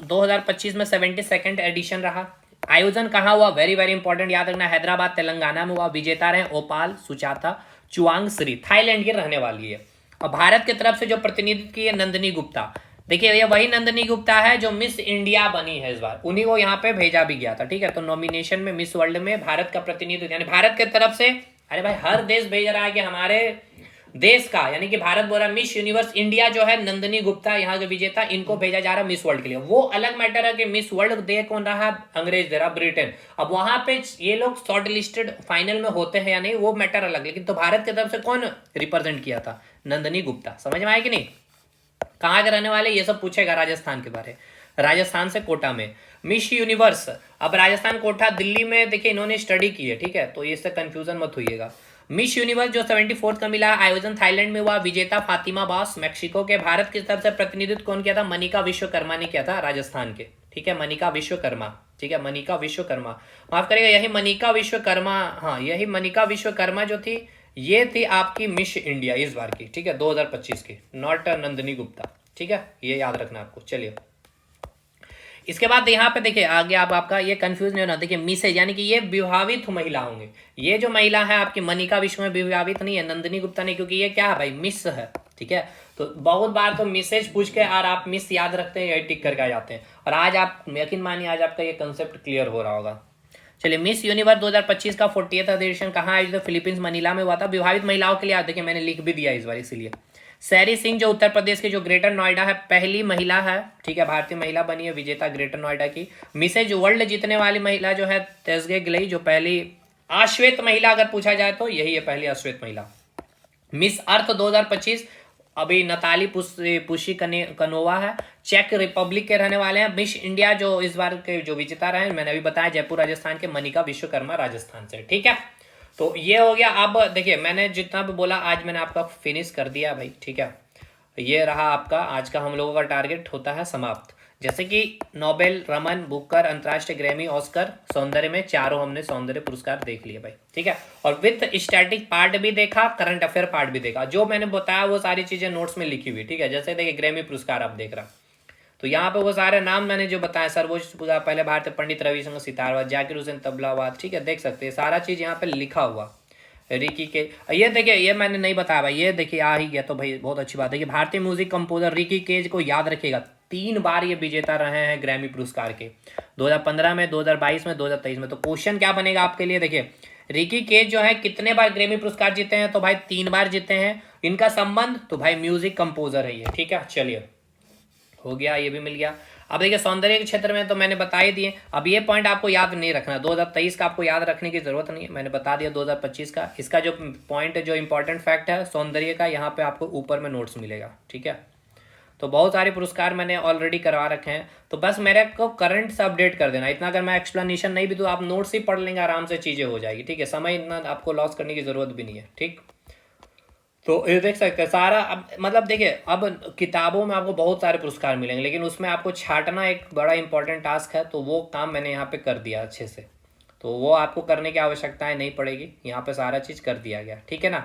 2025 में 72nd एडिशन रहा, आयोजन कहाँ हुआ? वेरी वेरी इंपॉर्टेंट, याद रखना, हैदराबाद तेलंगाना में हुआ। विजेता रहे ओपाल सुचाता चुआंगश्री, थाईलैंड की रहने वाली है। और भारत की तरफ से जो प्रतिनिधित्व की है नंदिनी गुप्ता, देखिए ये वही नंदिनी गुप्ता है जो मिस इंडिया बनी है इस बार, उन्हीं को यहाँ पे भेजा भी गया था, ठीक है। तो नॉमिनेशन में मिस वर्ल्ड में भारत का प्रतिनिधित्व, यानी भारत की तरफ से, अरे भाई हर देश भेज रहा है कि हमारे देश का, यानी कि भारत बोल रहा है मिस यूनिवर्स इंडिया जो है नंदिनी गुप्ता यहाँ के विजेता, इनको भेजा जा रहा है मिस वर्ल्ड के लिए। वो अलग मैटर है कि मिस वर्ल्ड दे कौन रहा, अंग्रेज दे रहा, ब्रिटेन। अब वहां पे ये लोग शॉर्ट लिस्टेड फाइनल में होते हैं या नहीं, वो मैटर अलग, लेकिन तो भारत की तरफ से कौन रिप्रेजेंट किया था? नंदिनी गुप्ता। समझ में आया कि नहीं? कहाँ के रहने वाले, ये सब पूछेगा राजस्थान के बारे, राजस्थान से कोटा में मिस यूनिवर्स। अब राजस्थान कोटा दिल्ली में देखिए इन्होंने स्टडी की है, ठीक है, तो इससे कंफ्यूजन मत होइएगा। मिस यूनिवर्स जो 74th का मिला, आयोजन थाईलैंड में हुआ, विजेता फातिमा बास मैक्सिको के। भारत की तरफ से प्रतिनिधित्व कौन किया था? मनिका विश्वकर्मा ने किया था, राजस्थान के, ठीक है, मनिका विश्वकर्मा, ठीक है, मनिका विश्वकर्मा, माफ करिएगा, यही मनिका विश्वकर्मा, हाँ यही मनिका विश्वकर्मा जो थी, ये थी आपकी मिस इंडिया इस बार की, ठीक है, 2025 की, नॉट नंदिनी गुप्ता, ठीक है, ये याद रखना आपको। चलिए इसके बाद यहाँ पे देखिए आगे आप आपका ये कंफ्यूज नहीं होना। देखिए मिसेज यानी कि ये विवाहित महिला होंगे, ये जो महिला है आपकी मनिका विश्व में विवाहित नहीं है, नंदिनी गुप्ता नहीं, क्योंकि ये क्या है भाई, मिस है, ठीक है। तो बहुत बार तो मिसेज पूछ के और आप मिस याद रखते हैं, यही टिक करके आ जाते हैं। और आज आप यकीन मानिए आज आपका ये कंसेप्ट क्लियर हो रहा होगा। चलिए मिस यूनिवर्स 2025 का 40th एडिशन कहाँ आयोजित? फिलीपींस मनीला में हुआ था। विवाहित महिलाओं के लिए देखिए मैंने लिख भी दिया इस बार, इसीलिए सैरी सिंह जो उत्तर प्रदेश के जो ग्रेटर नोएडा है, पहली महिला है, ठीक है, भारतीय महिला बनी है विजेता ग्रेटर नोएडा की। मिसेज वर्ल्ड जीतने वाली महिला जो है तेजगे गिलई, जो पहली अश्वेत महिला अगर पूछा जाए तो यही है, पहली अश्वेत महिला। मिस अर्थ 2025 अभी नताली पुशी कनोवा है, चेक रिपब्लिक के रहने वाले हैं। मिस इंडिया जो इस बार के जो विजेता रहे हैं, मैंने अभी बताया जयपुर राजस्थान के, मनिका विश्वकर्मा राजस्थान से, ठीक है। तो ये हो गया। अब देखिए मैंने जितना भी बोला आज मैंने आपका फिनिश कर दिया भाई, ठीक है। ये रहा आपका आज का, हम लोगों का टारगेट होता है समाप्त। जैसे कि नोबेल, रमन, बुकर, अंतर्राष्ट्रीय ग्रैमी, ऑस्कर, सौंदर्य में चारों हमने सौंदर्य पुरस्कार देख लिए भाई, ठीक है। और विथ स्टैटिक पार्ट भी देखा, करंट अफेयर पार्ट भी देखा। जो मैंने बताया वो सारी चीजें नोट्स में लिखी हुई, ठीक है। जैसे देखिए ग्रैमी पुरस्कार आप देख रहा, तो यहाँ पे वो सारे नाम मैंने जो बताया, सर्वोच्च पहले भारतीय पंडित रविशंकर सितारवाद, जाकिर हुसैन तबलावाद, ठीक है, देख सकते हैं सारा चीज यहाँ पे लिखा हुआ। रिकी के, ये देखिए ये मैंने नहीं बताया भाई, ये देखिए आ ही गया तो भाई बहुत अच्छी बात है कि भारतीय म्यूजिक कंपोजर रिकी केज को याद रखिएगा, 3 बार ये विजेता रहे हैं ग्रैमी पुरस्कार के, 2015 में, 2022 में, 2023 में। तो क्वेश्चन क्या बनेगा आपके लिए, देखिए रिकी केज जो है कितने बार ग्रैमी पुरस्कार जीते हैं, तो भाई 3 बार जीते हैं। इनका संबंध, तो भाई म्यूजिक कंपोजर है ये, ठीक है। चलिए हो गया, ये भी मिल गया। अब देखिए सौंदर्य के क्षेत्र में तो मैंने बता ही दिए। अब ये पॉइंट आपको याद नहीं रखना, 2023 का आपको याद रखने की जरूरत नहीं है, मैंने बता दिया 2025 का। इसका जो पॉइंट है, जो इंपॉर्टेंट फैक्ट है सौंदर्य का, यहाँ पे आपको ऊपर में नोट्स मिलेगा, ठीक है। तो बहुत सारे पुरस्कार मैंने ऑलरेडी करवा रखे हैं, तो बस मेरे को करंट से अपडेट कर देना इतना। अगर मैं एक्सप्लेनेशन नहीं भी तो आप नोट्स ही पढ़ लेंगे, आराम से चीज़ें हो जाएगी, ठीक है। समय इतना आपको लॉस करने की जरूरत भी नहीं है, ठीक। तो ये देख सकते हैं सारा, अब मतलब देखिए अब किताबों में आपको बहुत सारे पुरस्कार मिलेंगे, लेकिन उसमें आपको छांटना एक बड़ा इंपॉर्टेंट टास्क है, तो वो काम मैंने यहाँ पे कर दिया अच्छे से। तो वो आपको करने की आवश्यकता नहीं पड़ेगी, यहाँ पे सारा चीज़ कर दिया गया, ठीक है ना।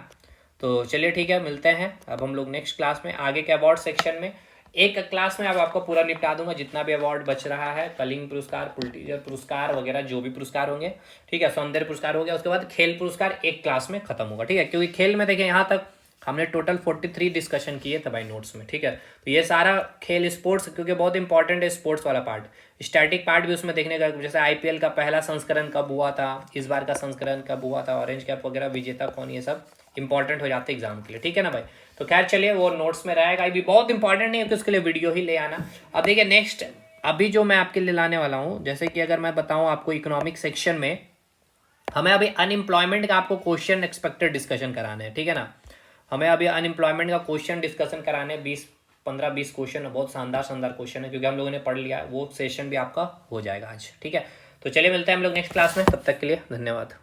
तो चलिए ठीक है, मिलते हैं अब हम लोग नेक्स्ट क्लास में, आगे के अवार्ड सेक्शन में। एक क्लास में अब आपको पूरा निपटा दूंगा जितना भी अवार्ड बच रहा है, कलिंग पुरस्कार, पुलिट्जर पुरस्कार वगैरह जो भी पुरस्कार होंगे, ठीक है। सौंदर्य पुरस्कार हो गया, उसके बाद खेल पुरस्कार एक क्लास में खत्म होगा, ठीक है। क्योंकि खेल में देखिए यहाँ तक हमने टोटल 43 डिस्कशन किए थे भाई नोट्स में, ठीक है। तो ये सारा खेल स्पोर्ट्स, क्योंकि बहुत इंपॉर्टेंट है स्पोर्ट्स वाला पार्ट, स्टैटिक पार्ट भी उसमें देखने का, जैसे आईपीएल का पहला संस्करण कब हुआ था, इस बार का संस्करण कब हुआ था, ऑरेंज कैप वगैरह विजेता कौन, ये सब इंपॉर्टेंट हो जाते हैं एग्जाम के लिए, ठीक है ना भाई। तो खैर चलिए वो नोट्स में रहेगा, ये भी बहुत इंपॉर्टेंट नहीं है कि उसके लिए वीडियो ही ले आना। अब देखिए नेक्स्ट अभी जो मैं आपके लिए लाने वाला हूँ, जैसे कि अगर मैं बताऊँ आपको इकोनॉमिक सेक्शन में हमें अभी अनएम्प्लॉयमेंट का आपको क्वेश्चन एक्सपेक्टेड डिस्कशन कराना है, ठीक है ना। हमें अभी अनएम्प्लॉयमेंट का क्वेश्चन डिस्कशन कराने 15-20 क्वेश्चन, बहुत शानदार शानदार क्वेश्चन है, क्योंकि हम लोगों ने पढ़ लिया, वो सेशन भी आपका हो जाएगा आज, ठीक है। तो चलिए मिलते हैं हम लोग नेक्स्ट क्लास में, तब तक के लिए धन्यवाद।